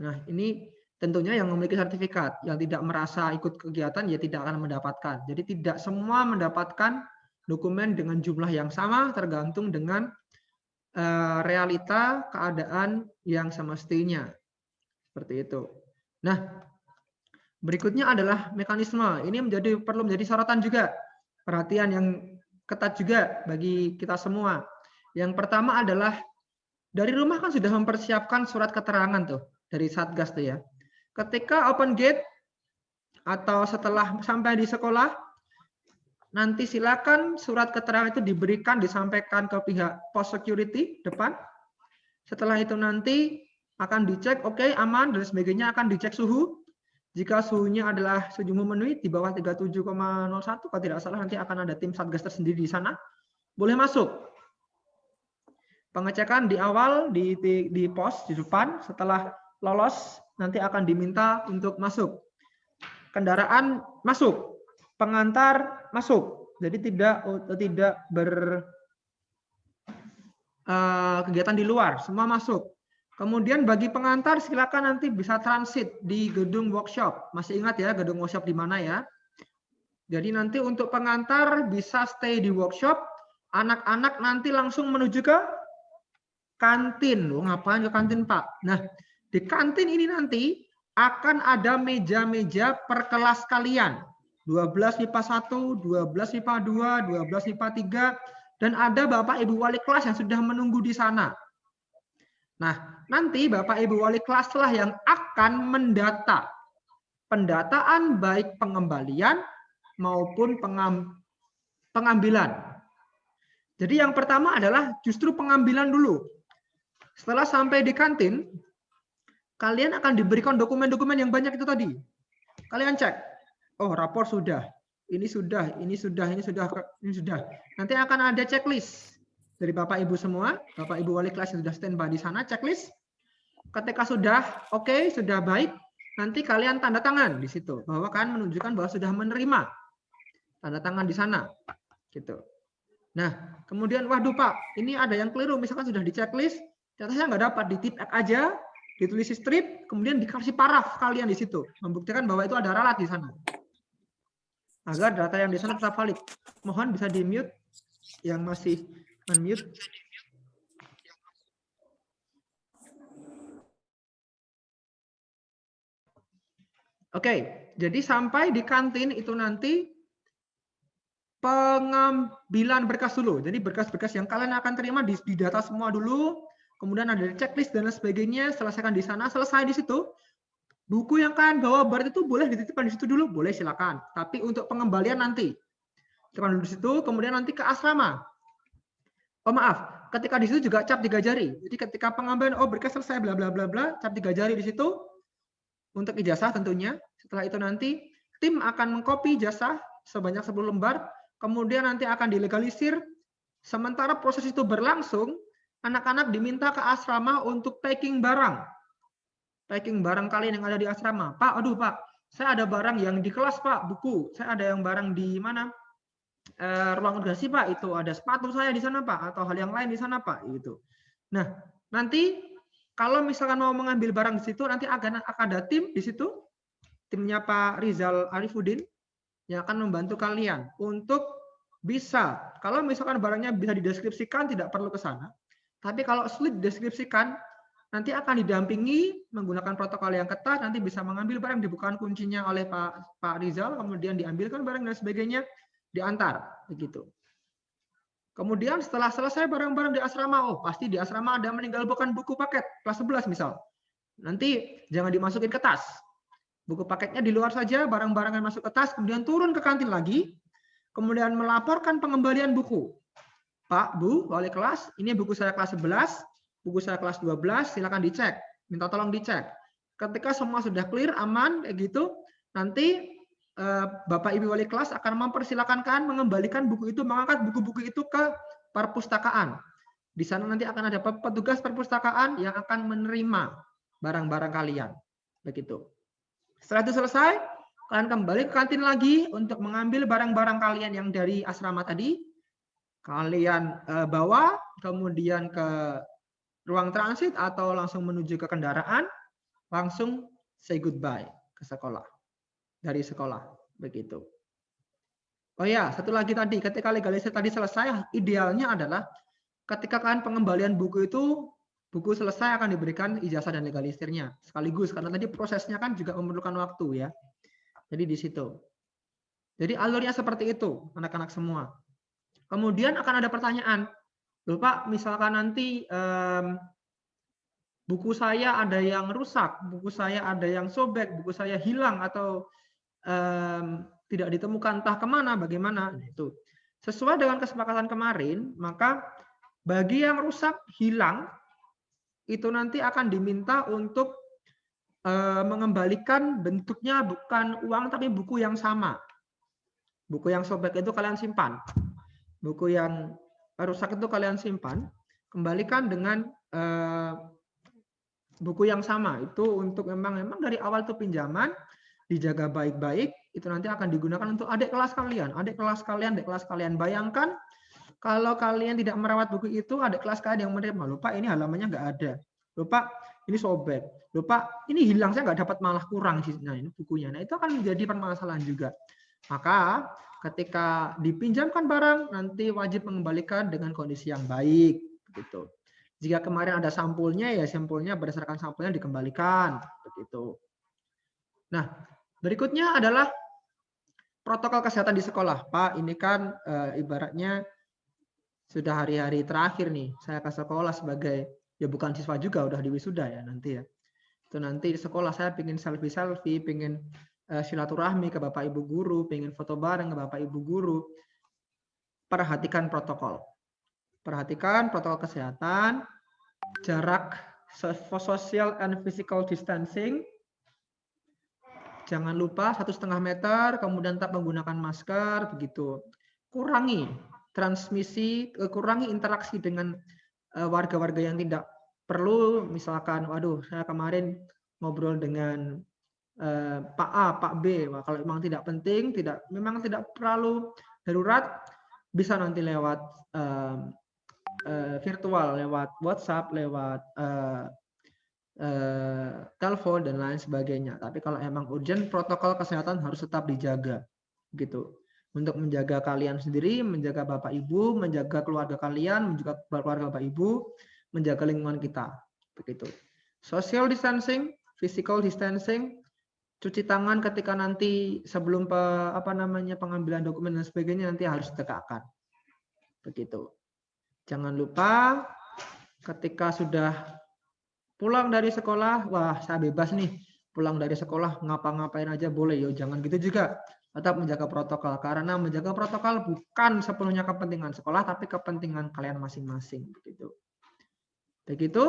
Nah, ini tentunya yang memiliki sertifikat, yang tidak merasa ikut kegiatan ya tidak akan mendapatkan. Jadi tidak semua mendapatkan dokumen dengan jumlah yang sama, tergantung dengan realita keadaan yang semestinya. Seperti itu. Nah, berikutnya adalah mekanisme. Ini perlu menjadi sorotan juga. Perhatian yang ketat juga bagi kita semua. Yang pertama adalah dari rumah kan sudah mempersiapkan surat keterangan tuh dari Satgas tuh ya. Ketika open gate atau setelah sampai di sekolah, nanti silakan surat keterangan itu diberikan, disampaikan ke pihak pos security depan. Setelah itu nanti akan dicek, oke, aman dan sebagainya, akan dicek suhu. Jika suhunya adalah suhu memenuhi di bawah 37,01, kalau tidak salah nanti akan ada tim Satgas tersendiri di sana. Boleh masuk. Pengecekan di awal di pos di depan, setelah lolos nanti akan diminta untuk masuk. Kendaraan masuk, pengantar masuk. Jadi tidak kegiatan di luar, semua masuk. Kemudian bagi pengantar silakan nanti bisa transit di gedung workshop. Masih ingat ya gedung workshop di mana ya? Jadi nanti untuk pengantar bisa stay di workshop, anak-anak nanti langsung menuju ke kantin. Loh, ngapain ke kantin, Pak? Nah, di kantin ini nanti akan ada meja-meja per kelas kalian. 12 MIPA 1, 12 MIPA 2, 12 MIPA 3, dan ada Bapak Ibu wali kelas yang sudah menunggu di sana. Nah, nanti Bapak Ibu wali kelas lah yang akan mendata. Pendataan baik pengembalian maupun pengambilan. Jadi yang pertama adalah justru pengambilan dulu. Setelah sampai di kantin, kalian akan diberikan dokumen-dokumen yang banyak itu tadi. Kalian cek. Oh, rapor sudah. Ini sudah, ini sudah, ini sudah, ini sudah. Nanti akan ada checklist dari Bapak Ibu semua, Bapak Ibu wali kelas yang sudah standby di sana, checklist. Ketika sudah oke, sudah baik, nanti kalian tanda tangan di situ bahwa kan menunjukkan bahwa sudah menerima. Tanda tangan di sana. Gitu. Nah, kemudian waduh Pak, ini ada yang keliru, misalkan sudah di checklist, ternyata saya nggak dapat, di tip aja, ditulis strip, kemudian dikasih paraf kalian di situ, membuktikan bahwa itu ada ralat di sana. Agar data yang di sana tetap valid. Mohon bisa di-mute yang masih unmute. Oke, jadi sampai di kantin itu nanti pengambilan berkas dulu. Jadi berkas-berkas yang kalian akan terima didata semua dulu, kemudian ada checklist dan sebagainya, selesaikan di sana, selesai di situ. Buku yang kalian bawa barat itu boleh dititipkan di situ dulu, boleh silakan. Tapi untuk pengembalian nanti, titipkan dulu di situ, kemudian nanti ke asrama. Oh maaf, ketika di situ juga cap 3 jari. Jadi ketika pengembalian, oh berkas selesai, bla bla bla bla, cap 3 jari di situ untuk ijazah tentunya. Setelah itu nanti tim akan mengcopy ijazah sebanyak 10 lembar, kemudian nanti akan dilegalisir. Sementara proses itu berlangsung, anak-anak diminta ke asrama untuk packing barang. Packing barang kalian yang ada di asrama. Pak, aduh Pak, saya ada barang yang di kelas Pak, buku. Saya ada yang barang di mana? Ruang organisasi Pak, itu ada sepatu saya di sana Pak, atau hal yang lain di sana Pak, gitu. Nah, nanti kalau misalkan mau mengambil barang di situ, nanti akan ada tim di situ, timnya Pak Rizal Arifuddin yang akan membantu kalian untuk bisa, kalau misalkan barangnya bisa dideskripsikan, tidak perlu ke sana. Tapi kalau sulit dideskripsikan, nanti akan didampingi menggunakan protokol yang ketat, nanti bisa mengambil barang, dibukakan kuncinya oleh Pak Rizal, kemudian diambilkan barang dan sebagainya, diantar begitu. Kemudian setelah selesai barang-barang di asrama, oh pasti di asrama ada meninggalkan buku paket kelas 11 misal. Nanti jangan dimasukin ke tas. Buku paketnya di luar saja, barang-barang yang masuk ke tas, kemudian turun ke kantin lagi, kemudian melaporkan pengembalian buku. Pak, Bu, wali kelas, ini buku saya kelas 11, buku saya kelas 12, silakan dicek. Minta tolong dicek. Ketika semua sudah clear, aman, kayak gitu, nanti Bapak Ibu wali kelas akan mempersilakan mengembalikan buku itu, mengangkat buku-buku itu ke perpustakaan. Di sana nanti akan ada petugas perpustakaan yang akan menerima barang-barang kalian. Begitu. Setelah itu selesai, kalian kembali ke kantin lagi untuk mengambil barang-barang kalian yang dari asrama tadi. Kalian bawa, kemudian ke ruang transit atau langsung menuju ke kendaraan, langsung say goodbye ke sekolah. Dari sekolah, begitu. Oh ya, satu lagi tadi, ketika legalisasi tadi selesai, idealnya adalah ketika kalian pengembalian buku itu, buku selesai akan diberikan ijazah dan legalisirnya sekaligus, karena tadi prosesnya kan juga memerlukan waktu ya. Jadi di situ. Jadi alurnya seperti itu, anak-anak semua. Kemudian akan ada pertanyaan, loh Pak, misalkan nanti buku saya ada yang rusak, buku saya ada yang sobek, buku saya hilang atau tidak ditemukan entah kemana, bagaimana itu. Sesuai dengan kesepakatan kemarin, maka bagi yang rusak hilang itu nanti akan diminta untuk mengembalikan bentuknya bukan uang tapi buku yang sama. Buku yang sobek itu kalian simpan. Buku yang rusak itu kalian simpan. Kembalikan dengan buku yang sama. Itu untuk memang dari awal itu pinjaman, dijaga baik-baik, itu nanti akan digunakan untuk adik kelas kalian. Adik kelas kalian. Bayangkan kalau kalian tidak merawat buku itu, adik kelas kalian yang menerima. Lupa ini halamannya nggak ada. Lupa ini sobek. Lupa ini hilang, saya nggak dapat, malah kurang sisinya ini bukunya. Nah, itu akan menjadi permasalahan juga. Maka ketika dipinjamkan barang, nanti wajib mengembalikan dengan kondisi yang baik. Begitu. Jika kemarin ada sampulnya, ya sampulnya berdasarkan sampulnya dikembalikan. Begitu. Nah, berikutnya adalah protokol kesehatan di sekolah. Pak, ini kan ibaratnya sudah hari-hari terakhir nih. Saya ke sekolah sebagai, ya bukan siswa juga, udah di wisuda ya nanti ya. Itu nanti di sekolah saya pengen selfie, pengen silaturahmi ke Bapak Ibu guru, pengen foto bareng ke Bapak Ibu guru. Perhatikan protokol. Perhatikan protokol kesehatan, jarak social and physical distancing. Jangan lupa 1,5 meter, kemudian tetap menggunakan masker, begitu. Kurangi transmisi, kurangi interaksi dengan warga-warga yang tidak perlu. Misalkan, waduh, saya kemarin ngobrol dengan Pak A, Pak B. Wah, kalau memang tidak penting, memang tidak terlalu darurat, bisa nanti lewat virtual, lewat WhatsApp, lewat telepon dan lain sebagainya. Tapi kalau emang urgent, protokol kesehatan harus tetap dijaga, gitu. Untuk menjaga kalian sendiri, menjaga Bapak Ibu, menjaga keluarga kalian, menjaga keluarga Bapak Ibu, menjaga lingkungan kita, begitu. Social distancing, physical distancing, cuci tangan ketika nanti sebelum pengambilan dokumen dan sebagainya nanti harus ditegakkan, begitu. Jangan lupa ketika sudah pulang dari sekolah, wah saya bebas nih, pulang dari sekolah ngapa-ngapain aja boleh, yo jangan gitu juga. Tetap menjaga protokol, karena menjaga protokol bukan sepenuhnya kepentingan sekolah, tapi kepentingan kalian masing-masing, begitu. Begitu.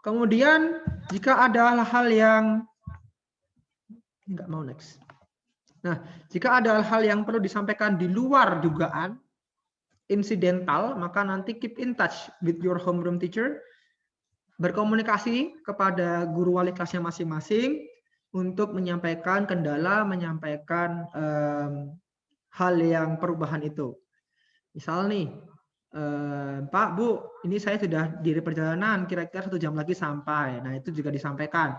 Kemudian jika ada hal yang nggak mau next. Nah, jika ada hal yang perlu disampaikan di luar dugaan, insidental, maka nanti keep in touch with your homeroom teacher, berkomunikasi kepada guru wali kelasnya masing-masing untuk menyampaikan kendala, menyampaikan hal yang perubahan itu. Misal nih, Pak, Bu, ini saya sudah di perjalanan, kira-kira 1 jam lagi sampai. Nah, itu juga disampaikan.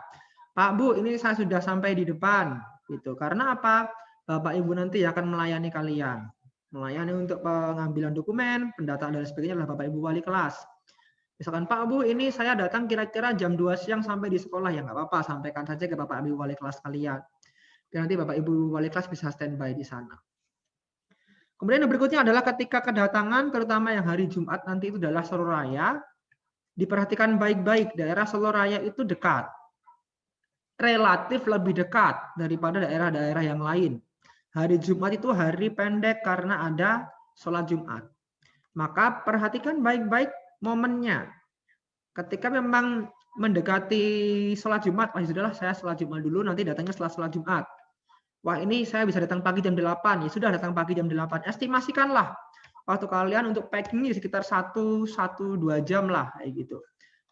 Pak, Bu, ini saya sudah sampai di depan. Gitu. Karena apa? Bapak Ibu nanti akan melayani kalian. Melayani untuk pengambilan dokumen, pendataan dan sebagainya adalah Bapak Ibu wali kelas. Misalkan, Pak, Bu, ini saya datang kira-kira jam 2 siang sampai di sekolah. Ya nggak apa-apa, sampaikan saja ke Bapak Ibu wali kelas kalian. Dan nanti Bapak Ibu wali kelas bisa standby di sana. Kemudian yang berikutnya adalah ketika kedatangan, terutama yang hari Jumat nanti itu adalah Solo Raya. Diperhatikan baik-baik, daerah Solo Raya itu dekat. Relatif lebih dekat daripada daerah-daerah yang lain. Hari Jumat itu hari pendek karena ada sholat Jumat. Maka perhatikan baik-baik momennya. Ketika memang mendekati sholat Jumat, wah sudahlah saya sholat Jumat dulu, nanti datangnya setelah sholat Jumat. Wah ini saya bisa datang pagi jam 8, ya sudah datang pagi jam 8. Estimasikanlah waktu kalian untuk packing sekitar 1-2 jam lah, kayak gitu.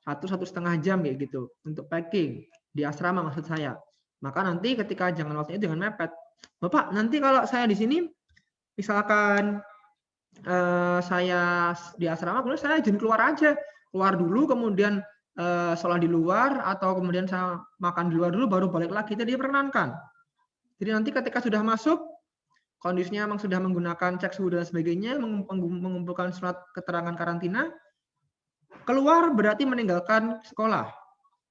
1-1,5 jam kayak gitu untuk packing di asrama maksud saya. Maka nanti ketika jangan waktunya jangan mepet. Bapak, nanti kalau saya di sini, misalkan saya di asrama, kemudian saya izin keluar aja. Keluar dulu, kemudian sholat di luar, atau kemudian saya makan di luar dulu, baru balik lagi. Jadi diperkenankan. Jadi nanti ketika sudah masuk, kondisinya memang sudah menggunakan cek suhu dan sebagainya, mengumpulkan surat keterangan karantina, keluar berarti meninggalkan sekolah.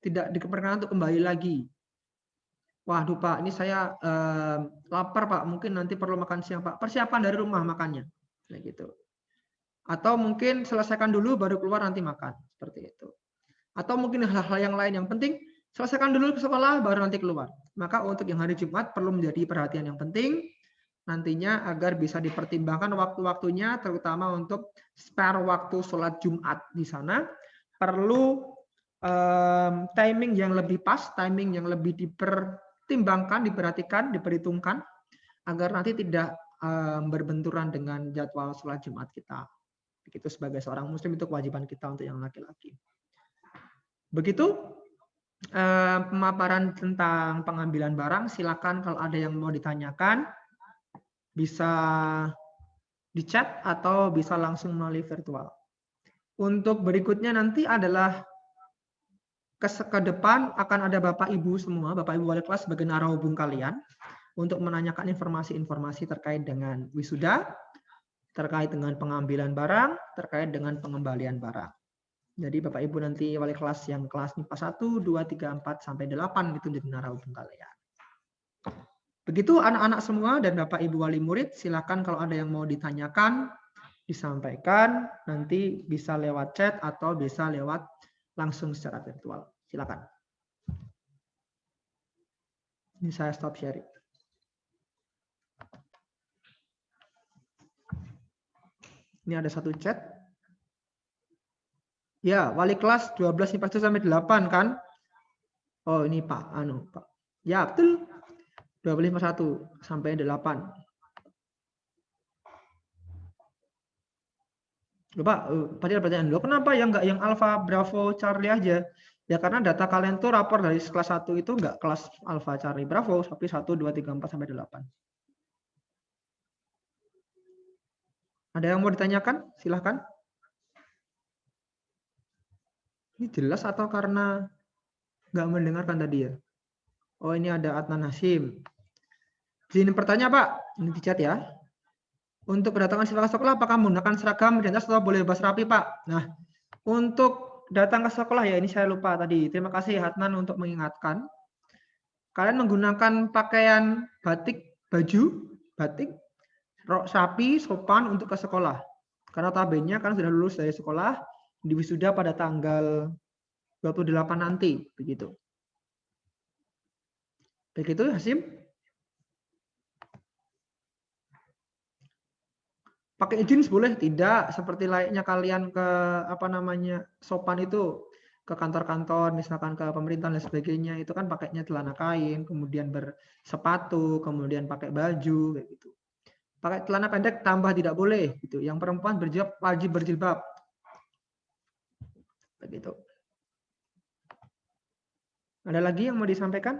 Tidak diperkenankan untuk kembali lagi. Waduh Pak, ini saya lapar Pak, mungkin nanti perlu makan siang Pak. Persiapan dari rumah makannya, kayak gitu. Atau mungkin selesaikan dulu baru keluar nanti makan, seperti itu. Atau mungkin hal-hal yang lain yang penting, selesaikan dulu ke sekolah baru nanti keluar. Maka untuk yang hari Jumat perlu menjadi perhatian yang penting nantinya agar bisa dipertimbangkan waktu-waktunya, terutama untuk spare waktu sholat Jumat di sana perlu timing yang lebih pas, timing yang lebih dipertimbangkan, diperhatikan, diperhitungkan, agar nanti tidak berbenturan dengan jadwal sholat Jumat kita. Begitu sebagai seorang muslim itu kewajiban kita untuk yang laki-laki. Begitu pemaparan tentang pengambilan barang. Silakan kalau ada yang mau ditanyakan, bisa di chat atau bisa langsung melalui virtual. Untuk berikutnya nanti adalah ke depan akan ada Bapak Ibu semua, Bapak Ibu wali kelas sebagai narahubung kalian untuk menanyakan informasi-informasi terkait dengan wisuda, terkait dengan pengambilan barang, terkait dengan pengembalian barang. Jadi Bapak Ibu nanti wali kelas yang kelas MIPA 1, 2, 3, 4 sampai 8 itu jadi narahubung kalian. Begitu anak-anak semua dan Bapak Ibu wali murid, silakan kalau ada yang mau ditanyakan, disampaikan, nanti bisa lewat chat atau bisa lewat langsung secara virtual. Silakan. Ini saya stop sharing. Ini ada satu chat. Ya, wali kelas 12 IPA 1 sampai 8 kan? Oh, ini Pak Pak. Ya, betul. 12 IPA 1 sampai 8. Lupa, tadi ada pertanyaan dulu, kenapa yang enggak yang Alpha, Bravo, Charlie aja? Ya karena data kalian tuh rapor dari kelas 1 itu enggak kelas Alpha, Charlie, Bravo, tapi 1, 2, 3, 4 sampai 8. Ada yang mau ditanyakan? Silahkan. Ini jelas atau karena nggak mendengarkan tadi ya? Oh, ini ada Adnan Hasim. Izin bertanya Pak, ini di chat ya. Untuk kedatangan siswa ke sekolah, apakah menggunakan seragam dan jas atau boleh bebas rapi Pak? Nah, untuk datang ke sekolah ya, ini saya lupa tadi. Terima kasih Adnan untuk mengingatkan. Kalian menggunakan pakaian batik, baju, batik, rok sapi, sopan untuk ke sekolah. Karena tabenya kan sudah lulus dari sekolah, di wisuda pada tanggal 28 nanti, begitu. Begitu Hasim? Pakai jeans boleh? Tidak, seperti layaknya kalian ke sopan itu ke kantor-kantor, misalkan ke pemerintahan dan sebagainya, itu kan pakainya celana kain, kemudian bersepatu, kemudian pakai baju kayak gitu. Pakai celana pendek tambah tidak boleh gitu. Yang perempuan berjilbab wajib berjilbab. Begitu. Ada lagi yang mau disampaikan?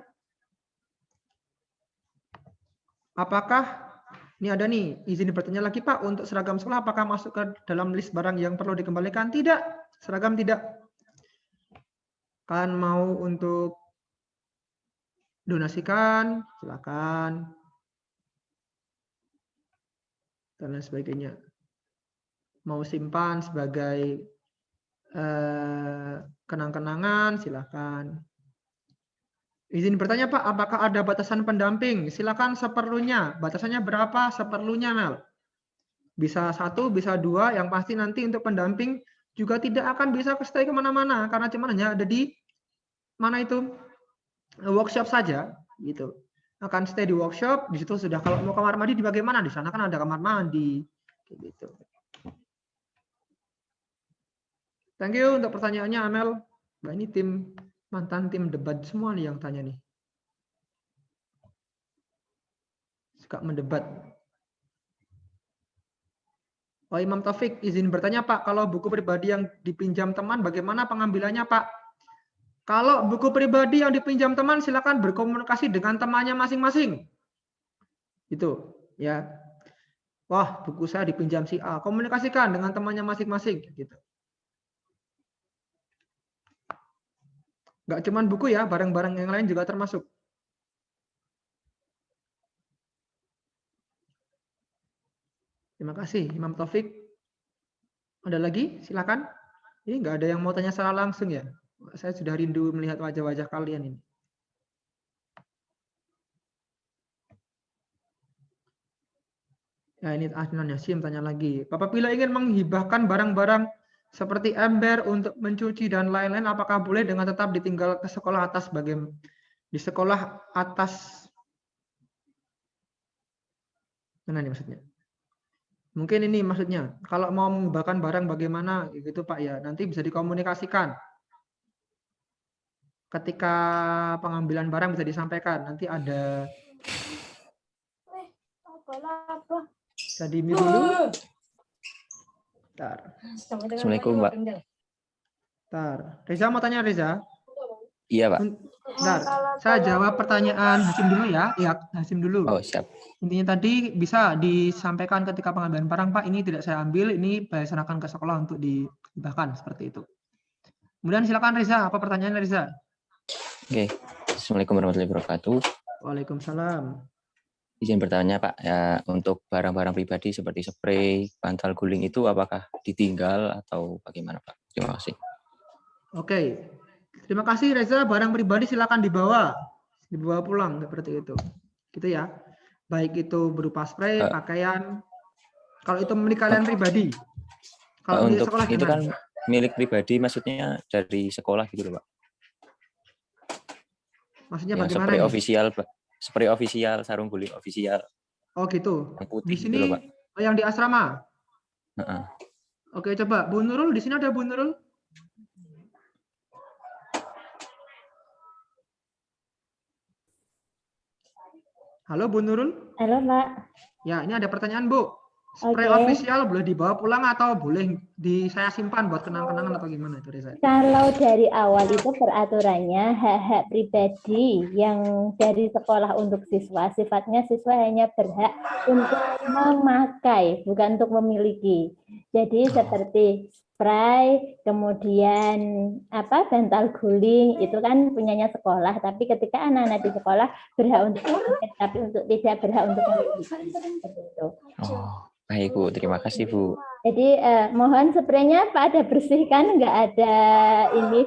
Apakah ini ada nih, izin bertanya lagi Pak, untuk seragam sekolah apakah masuk ke dalam list barang yang perlu dikembalikan? Tidak, seragam tidak. Kalian mau untuk donasikan, silakan. Dan lain sebagainya. Mau simpan sebagai kenang-kenangan, silakan. Izin bertanya Pak, apakah ada batasan pendamping? Silakan seperlunya. Batasannya berapa? Seperlunya Mel. Bisa 1, bisa 2. Yang pasti nanti untuk pendamping juga tidak akan bisa stay kemana-mana karena cuma hanya ada di mana itu workshop saja, gitu. Akan stay di workshop. Di situ sudah kalau mau kamar mandi di bagaimana? Di sana kan ada kamar mandi, gitu. Thank you untuk pertanyaannya Amel. Mbak ini mantan tim debat semua nih yang tanya nih. Suka mendebat. Oh, Imam Taufik, izin bertanya Pak, kalau buku pribadi yang dipinjam teman bagaimana pengambilannya Pak? Kalau buku pribadi yang dipinjam teman silakan berkomunikasi dengan temannya masing-masing. Itu, ya. Wah, buku saya dipinjam si A, komunikasikan dengan temannya masing-masing gitu. Nggak cuma buku ya, barang-barang yang lain juga termasuk. Terima kasih, Imam Taufik. Ada lagi? Silakan. Ini nggak ada yang mau tanya secara langsung ya. Saya sudah rindu melihat wajah-wajah kalian ini. Ya, ini Adnan Yasim tanya lagi. Bapak bila ingin menghibahkan barang-barang seperti ember untuk mencuci dan lain-lain, apakah boleh dengan tetap ditinggal ke sekolah atas di sekolah atas? Mana nih maksudnya? Mungkin ini maksudnya, kalau mau menghibahkan barang bagaimana gitu Pak ya, nanti bisa dikomunikasikan. ketika pengambilan barang bisa disampaikan. Nanti ada tadi dulu. Bentar. Assalamualaikum, Pak. Bentar. Reza mau tanya, Reza? Iya, Pak. Bentar. Saya jawab pertanyaan Hasim dulu ya. Iya, Hasim dulu. Oh, siap. Intinya tadi bisa disampaikan ketika pengambilan barang, Pak, ini tidak saya ambil, ini saya serahkan ke sekolah untuk dihibahkan, seperti itu. Kemudian silakan Reza, apa pertanyaannya Reza? Oke. Assalamualaikum warahmatullahi wabarakatuh. Waalaikumsalam. Izin bertanya, Pak, ya, untuk barang-barang pribadi seperti spray, bantal guling itu apakah ditinggal atau bagaimana, Pak? Terima kasih. Oke. Terima kasih Reza, barang pribadi silakan dibawa pulang seperti itu. Gitu ya. Baik itu berupa spray, pakaian. Kalau itu milik kalian pribadi. Kalau milik untuk sekolah itu gimana? kan milik pribadi, maksudnya dari sekolah gitu loh, Pak. Maksudnya Yang bagaimana spray nih? official, Pak. Spray official, sarung guling official. Oh gitu. Yang putih Di gitu sini loh, Pak. yang di asrama. Heeh. Oke, coba Bu Nurul, di sini ada Bu Nurul? Halo Bu Nurul? Halo, Pak. Ya, ini ada pertanyaan Bu. Spray Oke. official boleh dibawa pulang atau boleh saya simpan buat kenang-kenangan atau gimana itu Reza? Kalau dari awal itu peraturannya hak-hak pribadi yang dari sekolah untuk siswa, sifatnya siswa hanya berhak untuk memakai, bukan untuk memiliki. Jadi seperti spray, kemudian bantal guling itu kan punyanya sekolah, tapi ketika anak-anak di sekolah berhak untuk memakai, tapi untuk tidak berhak untuk memiliki. Seperti itu. Oh, baik, Bu. Terima kasih, Bu. Jadi mohon spraynya Pak ada bersihkan, nggak ada ini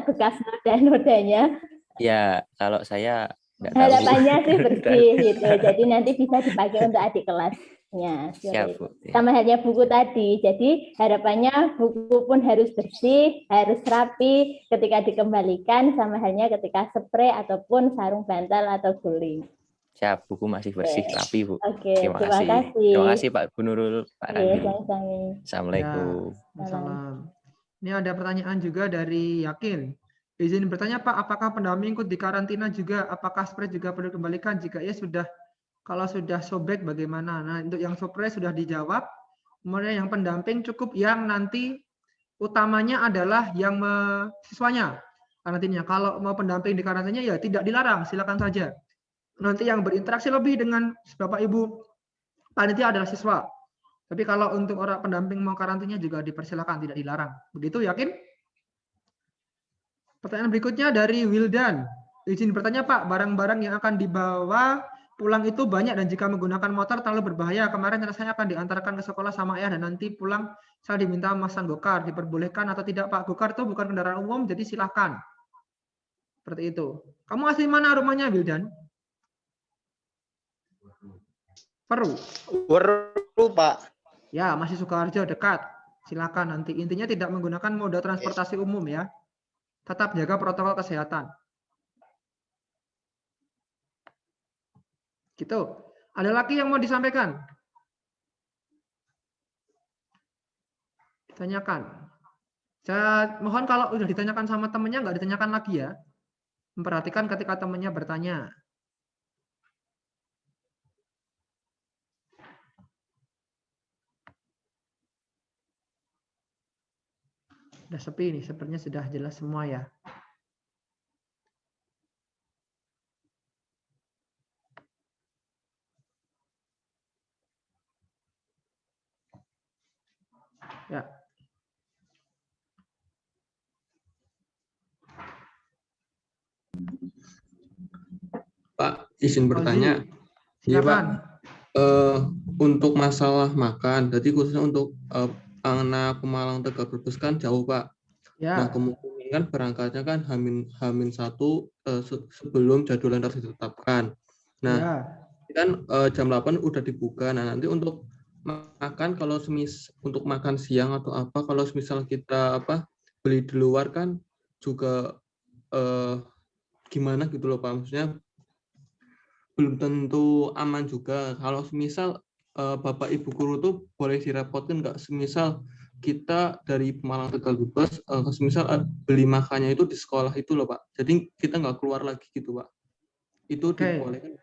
bekas noda-nodanya. Ya, kalau saya nggak tahu. Harapannya sih bersih gitu. Jadi nanti bisa dipakai untuk adik kelasnya. Siap, Bu. Sama halnya buku tadi. Jadi harapannya buku pun harus bersih, harus rapi ketika dikembalikan, sama halnya ketika spray ataupun sarung bantal atau guling. Siap, buku masih bersih, rapi, Bu. Oke, Terima terima kasih. kasih. Terima kasih, Pak Bu Nurul, Pak Oke, Randi. sama-sama. Assalamualaikum. Ya, salam. Ini ada pertanyaan juga dari Yakin. Izin bertanya Pak, apakah pendamping ikut di karantina juga? Apakah spray juga perlu dikembalikan? Jika ya sudah, kalau sudah sobek bagaimana? Nah, untuk yang spray sudah dijawab. Kemudian yang pendamping cukup yang nanti utamanya adalah yang siswanya karantinanya. Kalau mau pendamping di karantinanya ya tidak dilarang, silakan saja. Nanti yang berinteraksi lebih dengan Bapak Ibu panitia adalah siswa. Tapi kalau untuk orang pendamping mau karantinanya juga dipersilakan, tidak dilarang. Begitu, Yakin? Pertanyaan berikutnya dari Wildan. Izin bertanya Pak, barang-barang yang akan dibawa pulang itu banyak dan jika menggunakan motor terlalu berbahaya. Kemarin saya akan diantarkan ke sekolah sama ayah dan nanti pulang saya diminta memasang gokar. Diperbolehkan atau tidak Pak? Gokar itu bukan kendaraan umum, jadi silahkan. Seperti itu. Kamu asli mana rumahnya, Wildan? Peru. Peru, Pak. Ya, masih Sukoharjo dekat. Silakan nanti. Intinya tidak menggunakan moda transportasi umum ya. Tetap jaga protokol kesehatan. Gitu. Ada lagi yang mau disampaikan? Tanyakan. Saya mohon kalau udah ditanyakan sama temennya, nggak ditanyakan lagi ya. Memperhatikan ketika temennya bertanya. Sudah sepi nih, sepertinya sudah jelas semua ya. Ya. Pak, izin bertanya. Silakan. Pak, untuk masalah makan, jadi khususnya untuk anak Pemalang Tegal Brebes kan jauh Pak. Ya. Nah kemungkinan kan berangkatnya kan Hamin 1 sebelum jadwal yang harus ditetapkan. Nah ya. Kan jam 8 udah dibuka. Nah nanti untuk makan kalau untuk makan siang atau apa, kalau misal kita beli di luar kan juga gimana gitu loh Pak, maksudnya belum tentu aman juga. Kalau misal Bapak Ibu guru tuh boleh direpotkan nggak, semisal kita dari Pemalang Tegal Brebes, misal beli makannya itu di sekolah itu loh Pak. Jadi kita nggak keluar lagi gitu Pak. Itu Oke. dibolehkan.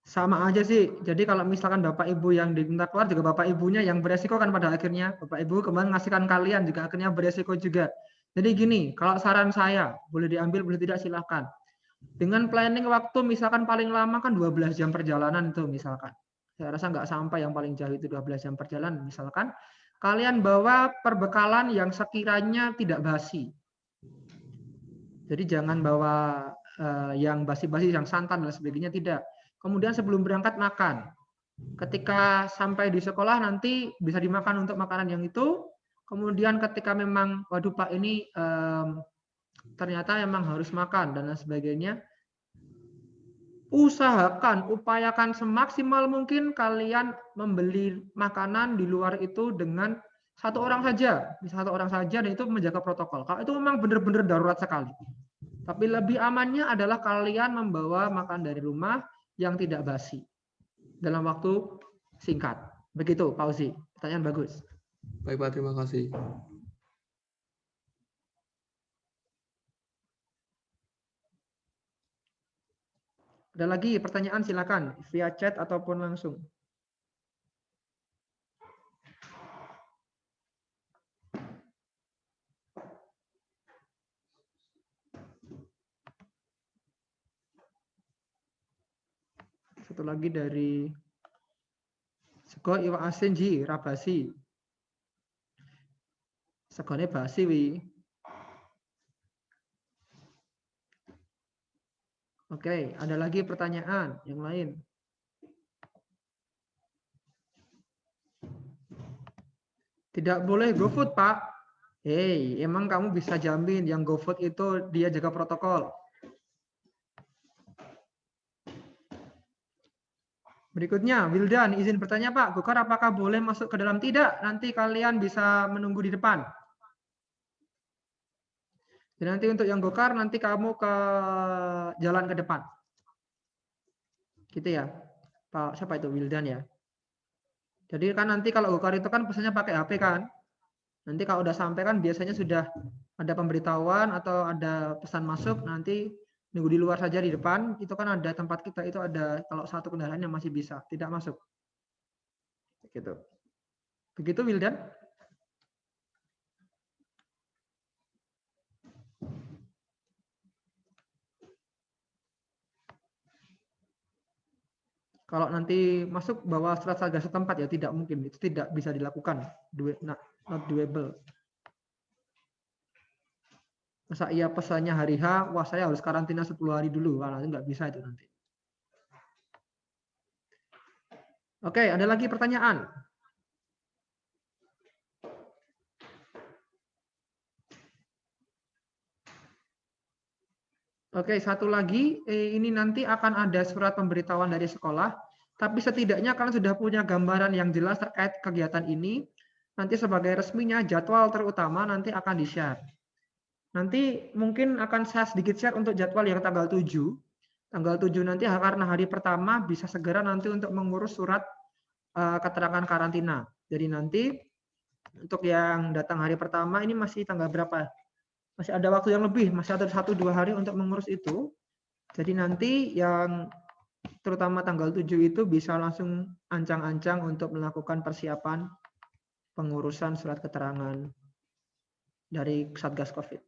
Sama aja sih. Jadi kalau misalkan Bapak Ibu yang diminta keluar juga Bapak Ibunya yang beresiko kan pada akhirnya. Bapak Ibu kemarin ngasihkan kalian juga akhirnya beresiko juga. Jadi gini, kalau saran saya, boleh diambil, boleh tidak silahkan. Dengan planning waktu misalkan paling lama kan 12 jam perjalanan itu misalkan. Saya rasa nggak sampai yang paling jauh itu 12 jam perjalanan. Misalkan kalian bawa perbekalan yang sekiranya tidak basi. Jadi jangan bawa yang basi-basi, yang santan dan sebagainya, tidak. Kemudian sebelum berangkat makan. Ketika sampai di sekolah nanti bisa dimakan untuk makanan yang itu. Kemudian ketika memang, waduh Pak ini ternyata memang harus makan dan lain sebagainya, upayakan semaksimal mungkin kalian membeli makanan di luar itu dengan satu orang saja, dan itu menjaga protokol. Kalau itu memang benar-benar darurat sekali. Tapi lebih amannya adalah kalian membawa makan dari rumah yang tidak basi dalam waktu singkat. Begitu, Pak Uzi. Pertanyaan bagus. Baik Pak, terima kasih. Ada lagi pertanyaan, silakan via chat ataupun langsung. Satu lagi dari Sego iwak asin ji rabasi. Segone basi wi. Oke, ada lagi pertanyaan yang lain? Tidak boleh GoFood, Pak. Hei, emang kamu bisa jamin yang GoFood itu dia jaga protokol? Berikutnya, Wildan, izin bertanya Pak, Gokar apakah boleh masuk ke dalam? Tidak, nanti kalian bisa menunggu di depan. Dan nanti untuk yang Gokar, nanti kamu ke jalan ke depan. Gitu ya, Pak, siapa itu? Wildan ya. Jadi kan nanti kalau Gokar itu kan pesannya pakai HP kan. Nanti kalau udah sampai kan biasanya sudah ada pemberitahuan atau ada pesan masuk, nanti nunggu di luar saja di depan, itu kan ada tempat kita itu ada kalau satu kendaraan yang masih bisa, tidak masuk. Gitu. Begitu Wildan? Kalau nanti masuk bawa surat satgas setempat ya tidak mungkin, itu tidak bisa dilakukan, not doable. Masa iya pesannya hari H, wah saya harus karantina 10 hari dulu, wah nanti nggak bisa itu nanti. Oke, ada lagi pertanyaan? Oke, satu lagi, ini nanti akan ada surat pemberitahuan dari sekolah, tapi setidaknya kalian sudah punya gambaran yang jelas terkait kegiatan ini. Nanti sebagai resminya jadwal terutama nanti akan di-share. Nanti mungkin akan saya sedikit share untuk jadwal yang tanggal 7. Tanggal 7 nanti karena hari pertama bisa segera nanti untuk mengurus surat keterangan karantina. Jadi nanti untuk yang datang hari pertama ini masih tanggal berapa? Masih ada waktu yang lebih, masih ada 1-2 hari untuk mengurus itu. Jadi nanti yang terutama tanggal 7 itu bisa langsung ancang-ancang untuk melakukan persiapan pengurusan surat keterangan dari Satgas Covid.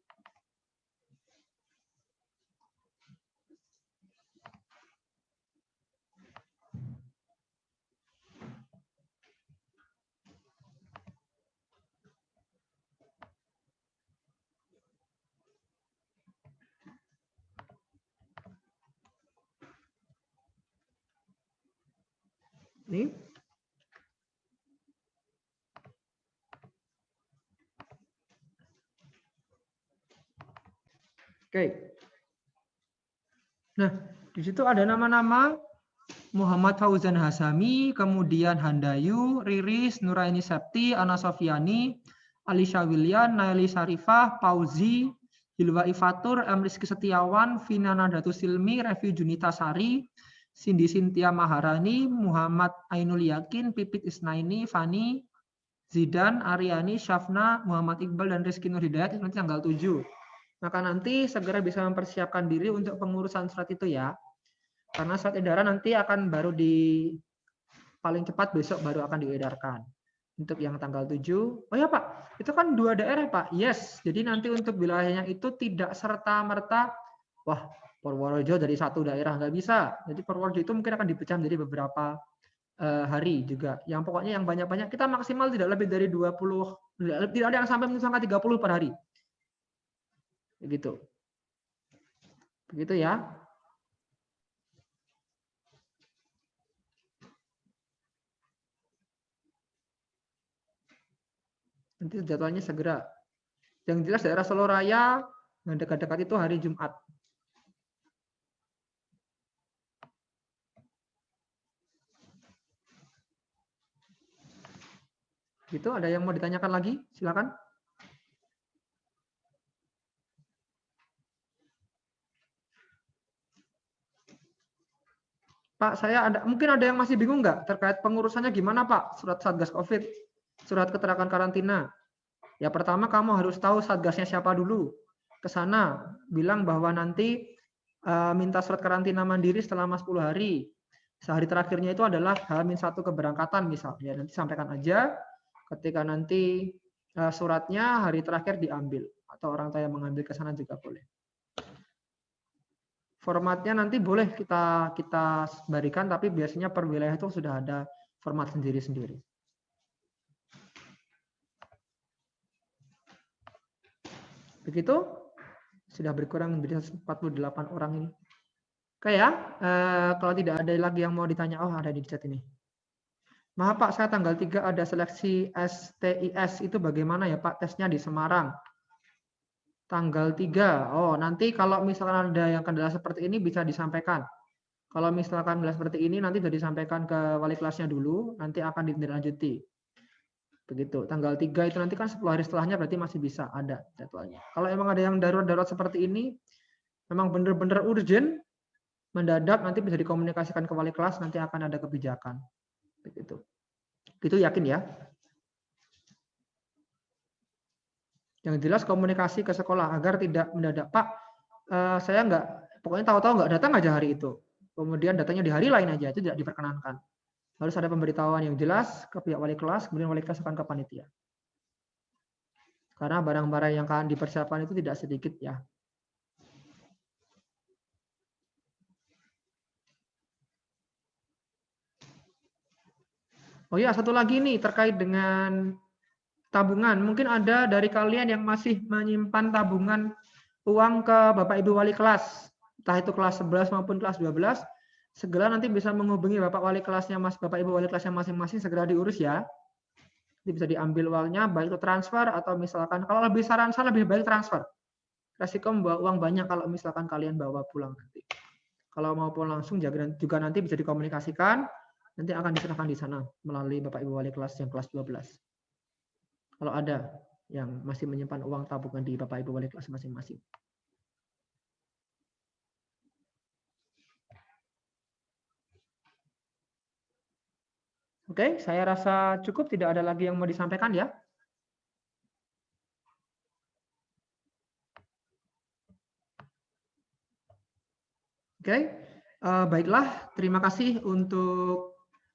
Ini. Oke. Nah, di situ ada nama-nama Muhammad Fauzan Hasami, kemudian Handayu, Riris, Nuraini Septi, Ana Sofiani, Alisha Willian, Naili Sarifah, Pauzi, Hilwa Ifatur, Rizky Setiawan, Vina Nadatu Silmi, Revi Junita Sari, Cindy Cynthia Maharani, Muhammad Ainul Yakin, Pipit Isnaini, Fani, Zidan, Aryani, Syafna, Muhammad Iqbal, dan Rizky Nur Hidayat itu nanti tanggal 7. Maka nanti segera bisa mempersiapkan diri untuk pengurusan surat itu ya. Karena surat edaran nanti akan baru paling cepat besok baru akan diedarkan. Untuk yang tanggal 7. Oh ya Pak, itu kan 2 daerah Pak. Yes, jadi nanti untuk wilayahnya itu tidak serta-merta, wah Purworejo dari 1 daerah, nggak bisa. Jadi Purworejo itu mungkin akan dipecah menjadi beberapa hari juga. Yang pokoknya yang banyak-banyak kita maksimal tidak lebih dari 20, tidak ada yang sampai misalkan 30 per hari. Begitu. Begitu ya. Nanti jadwalnya segera. Yang jelas daerah Solo Raya yang dekat-dekat itu hari Jumat. Gitu, ada yang mau ditanyakan lagi? Silakan. Pak, mungkin ada yang masih bingung nggak terkait pengurusannya gimana Pak? Surat Satgas COVID, surat keterangan karantina. Ya pertama kamu harus tahu Satgasnya siapa dulu. Ke sana bilang bahwa nanti minta surat karantina mandiri selama 10 hari. Sehari terakhirnya itu adalah H-1 keberangkatan misalnya. Nanti sampaikan aja ketika nanti suratnya hari terakhir diambil atau orang tua yang mengambil ke sana juga boleh. Formatnya nanti boleh kita berikan, tapi biasanya per wilayah itu sudah ada format sendiri-sendiri. Begitu, sudah berkurang menjadi 48 orang ini. Oke ya, kalau tidak ada lagi yang mau ditanya, oh ada di chat ini. Maaf Pak, saya tanggal 3 ada seleksi STIS, itu bagaimana ya Pak tesnya di Semarang? Tanggal 3, oh nanti kalau misalkan ada yang kendala seperti ini bisa disampaikan. Kalau misalkan kendala seperti ini nanti sudah disampaikan ke wali kelasnya dulu, nanti akan ditindaklanjuti. Begitu, tanggal 3 itu nanti kan 10 hari setelahnya berarti masih bisa ada jadwalnya. Kalau emang ada yang darurat-darurat seperti ini, memang benar-benar urgent, mendadak nanti bisa dikomunikasikan ke wali kelas, nanti akan ada kebijakan. Begitu. Itu yakin ya. Yang jelas komunikasi ke sekolah agar tidak mendadak, Pak, saya nggak, pokoknya tahu-tahu nggak datang aja hari itu. Kemudian datangnya di hari lain aja, itu tidak diperkenankan. Harus ada pemberitahuan yang jelas ke pihak wali kelas, kemudian wali kelas akan ke panitia. Karena barang-barang yang akan dipersiapkan itu tidak sedikit ya. Oh iya, satu lagi nih terkait dengan tabungan. Mungkin ada dari kalian yang masih menyimpan tabungan uang ke Bapak Ibu wali kelas, entah itu kelas 11 maupun kelas 12, segera nanti bisa menghubungi Bapak wali kelasnya, Bapak Ibu wali kelasnya masing-masing, segera diurus ya. Jadi bisa diambil uangnya, baik itu transfer atau misalkan kalau lebih saran saya lebih baik transfer. Resiko membawa uang banyak kalau misalkan kalian bawa pulang nanti. Kalau mau pulang langsung juga nanti bisa dikomunikasikan. Nanti akan diserahkan di sana melalui Bapak Ibu wali kelas yang kelas 12. Kalau ada yang masih menyimpan uang tabungan di Bapak Ibu wali kelas masing-masing. Oke, saya rasa cukup, tidak ada lagi yang mau disampaikan ya. Oke, baiklah, terima kasih untuk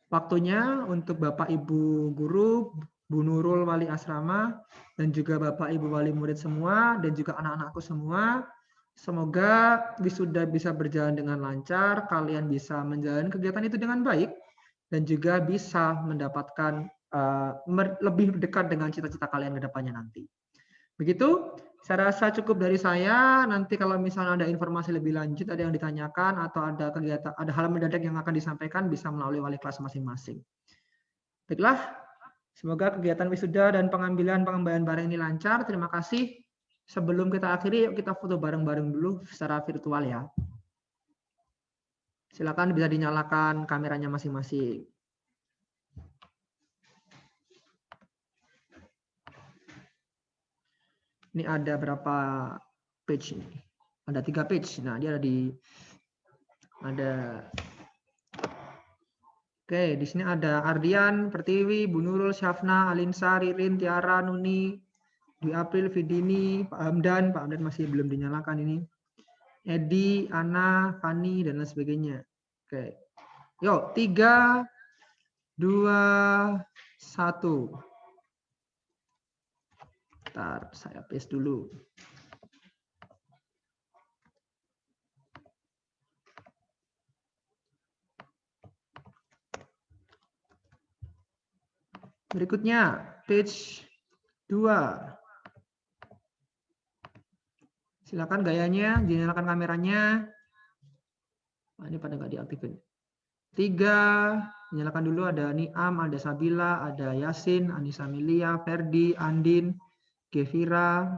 waktunya, untuk Bapak Ibu guru, Bu Nurul wali asrama, dan juga Bapak Ibu wali murid semua, dan juga anak-anakku semua. Semoga wisuda bisa berjalan dengan lancar, kalian bisa menjalani kegiatan itu dengan baik, dan juga bisa mendapatkan lebih dekat dengan cita-cita kalian ke depannya nanti. Begitu, saya rasa cukup dari saya. Nanti kalau misalnya ada informasi lebih lanjut, ada yang ditanyakan, atau ada kegiatan, ada hal mendadak yang akan disampaikan, bisa melalui wali kelas masing-masing. Baiklah, semoga kegiatan wisuda dan pengambilan barang ini lancar. Terima kasih. Sebelum kita akhiri, yuk kita foto bareng-bareng dulu secara virtual ya. Silakan bisa dinyalakan kameranya masing-masing. Ini ada berapa page ini? Ada 3 page. Nah, dia ada Oke, di sini ada Ardian, Pertiwi, Bu Nurul, Syafna, Alinsa, Ririn, Tiara, Nuni, Dwi April, Vidini, Pak Hamdan masih belum dinyalakan ini. Edi, Ana, Fani, dan lain sebagainya. Oke. Yuk, 3, 2, 1. Bentar, saya paste dulu. Berikutnya, page 2. Silakan gayanya, dinyalakan kameranya. Nah, ini pada nggak diaktifin. 3, nyalakan dulu, ada Niam, ada Sabila, ada Yasin, Anissa Milia, Ferdi, Andin, Gevira,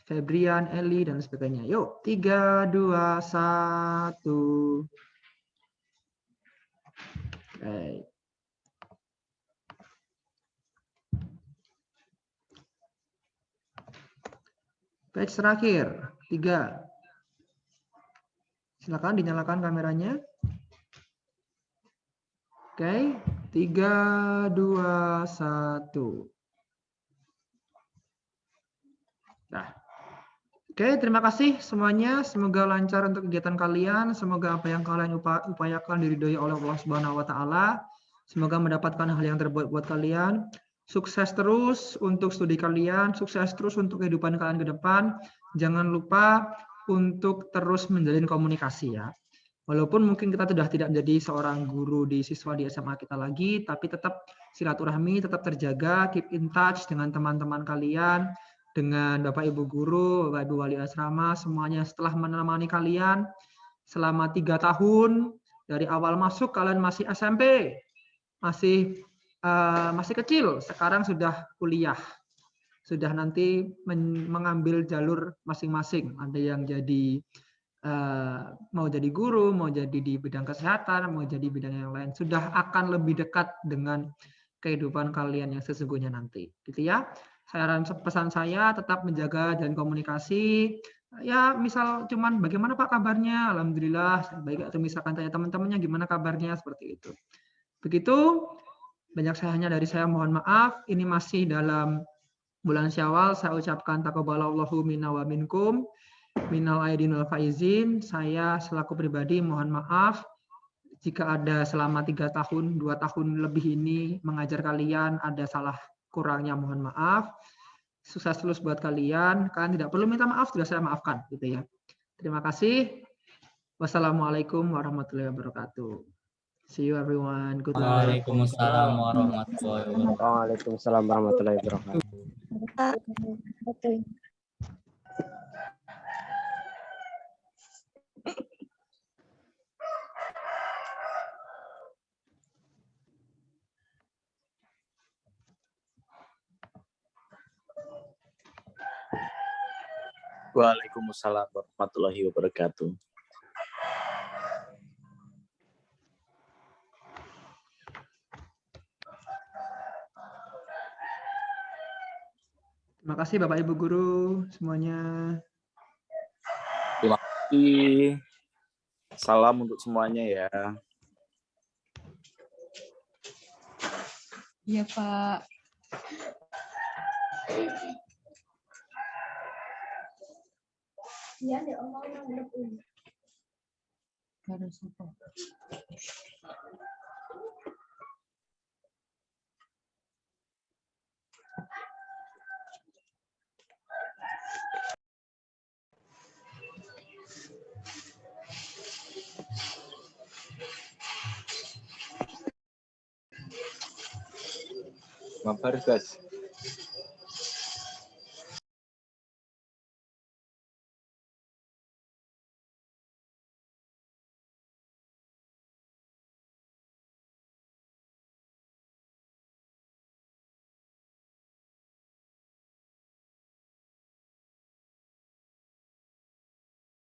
Febrian, Eli, dan sebagainya. Yuk, 3, 2, 1. Oke. Page terakhir, 3. Silakan dinyalakan kameranya. Oke, 3, 2, 1. Nah, oke, terima kasih semuanya. Semoga lancar untuk kegiatan kalian. Semoga apa yang kalian upayakan diridhoi oleh Allah Subhanahu wa Ta'ala. Semoga mendapatkan hal yang terbaik buat kalian. Sukses terus untuk studi kalian, sukses terus untuk kehidupan kalian ke depan. Jangan lupa untuk terus menjalin komunikasi ya. Walaupun mungkin kita sudah tidak menjadi seorang guru di siswa di SMA kita lagi, tapi tetap silaturahmi tetap terjaga, keep in touch dengan teman-teman kalian, dengan Bapak Ibu guru, Bapak Ibu wali asrama, semuanya setelah menemani kalian selama 3 tahun, dari awal masuk kalian masih SMP, masih kecil, sekarang sudah kuliah, sudah nanti mengambil jalur masing-masing, ada yang jadi mau jadi guru, mau jadi di bidang kesehatan, mau jadi bidang yang lain, sudah akan lebih dekat dengan kehidupan kalian yang sesungguhnya nanti, gitu ya. Pesan saya tetap menjaga dan komunikasi. Ya, misal cuman bagaimana Pak kabarnya? Alhamdulillah baik. Atau misalkan tanya teman-temannya gimana kabarnya, seperti itu. Begitu. Banyak sayangnya dari saya, mohon maaf. Ini masih dalam bulan Syawal. Saya ucapkan taqabbalallahu minna wa minkum. Minal aidin wal faizin. Saya selaku pribadi mohon maaf jika ada selama 3 tahun, 2 tahun lebih ini mengajar kalian ada salah kurangnya, mohon maaf. Sukses terus buat kalian. Kalian tidak perlu minta maaf, sudah saya maafkan gitu ya. Terima kasih. Wassalamualaikum warahmatullahi wabarakatuh. See you everyone. Good night. Waalaikumsalam warahmatullahi wabarakatuh. Waalaikumsalam warahmatullahi wabarakatuh. Waalaikumsalam warahmatullahi wabarakatuh. Terima kasih Bapak Ibu guru semuanya. Terima kasih. Salam untuk semuanya ya. Iya, Pak. Iya, deh, omongin Mabar guys.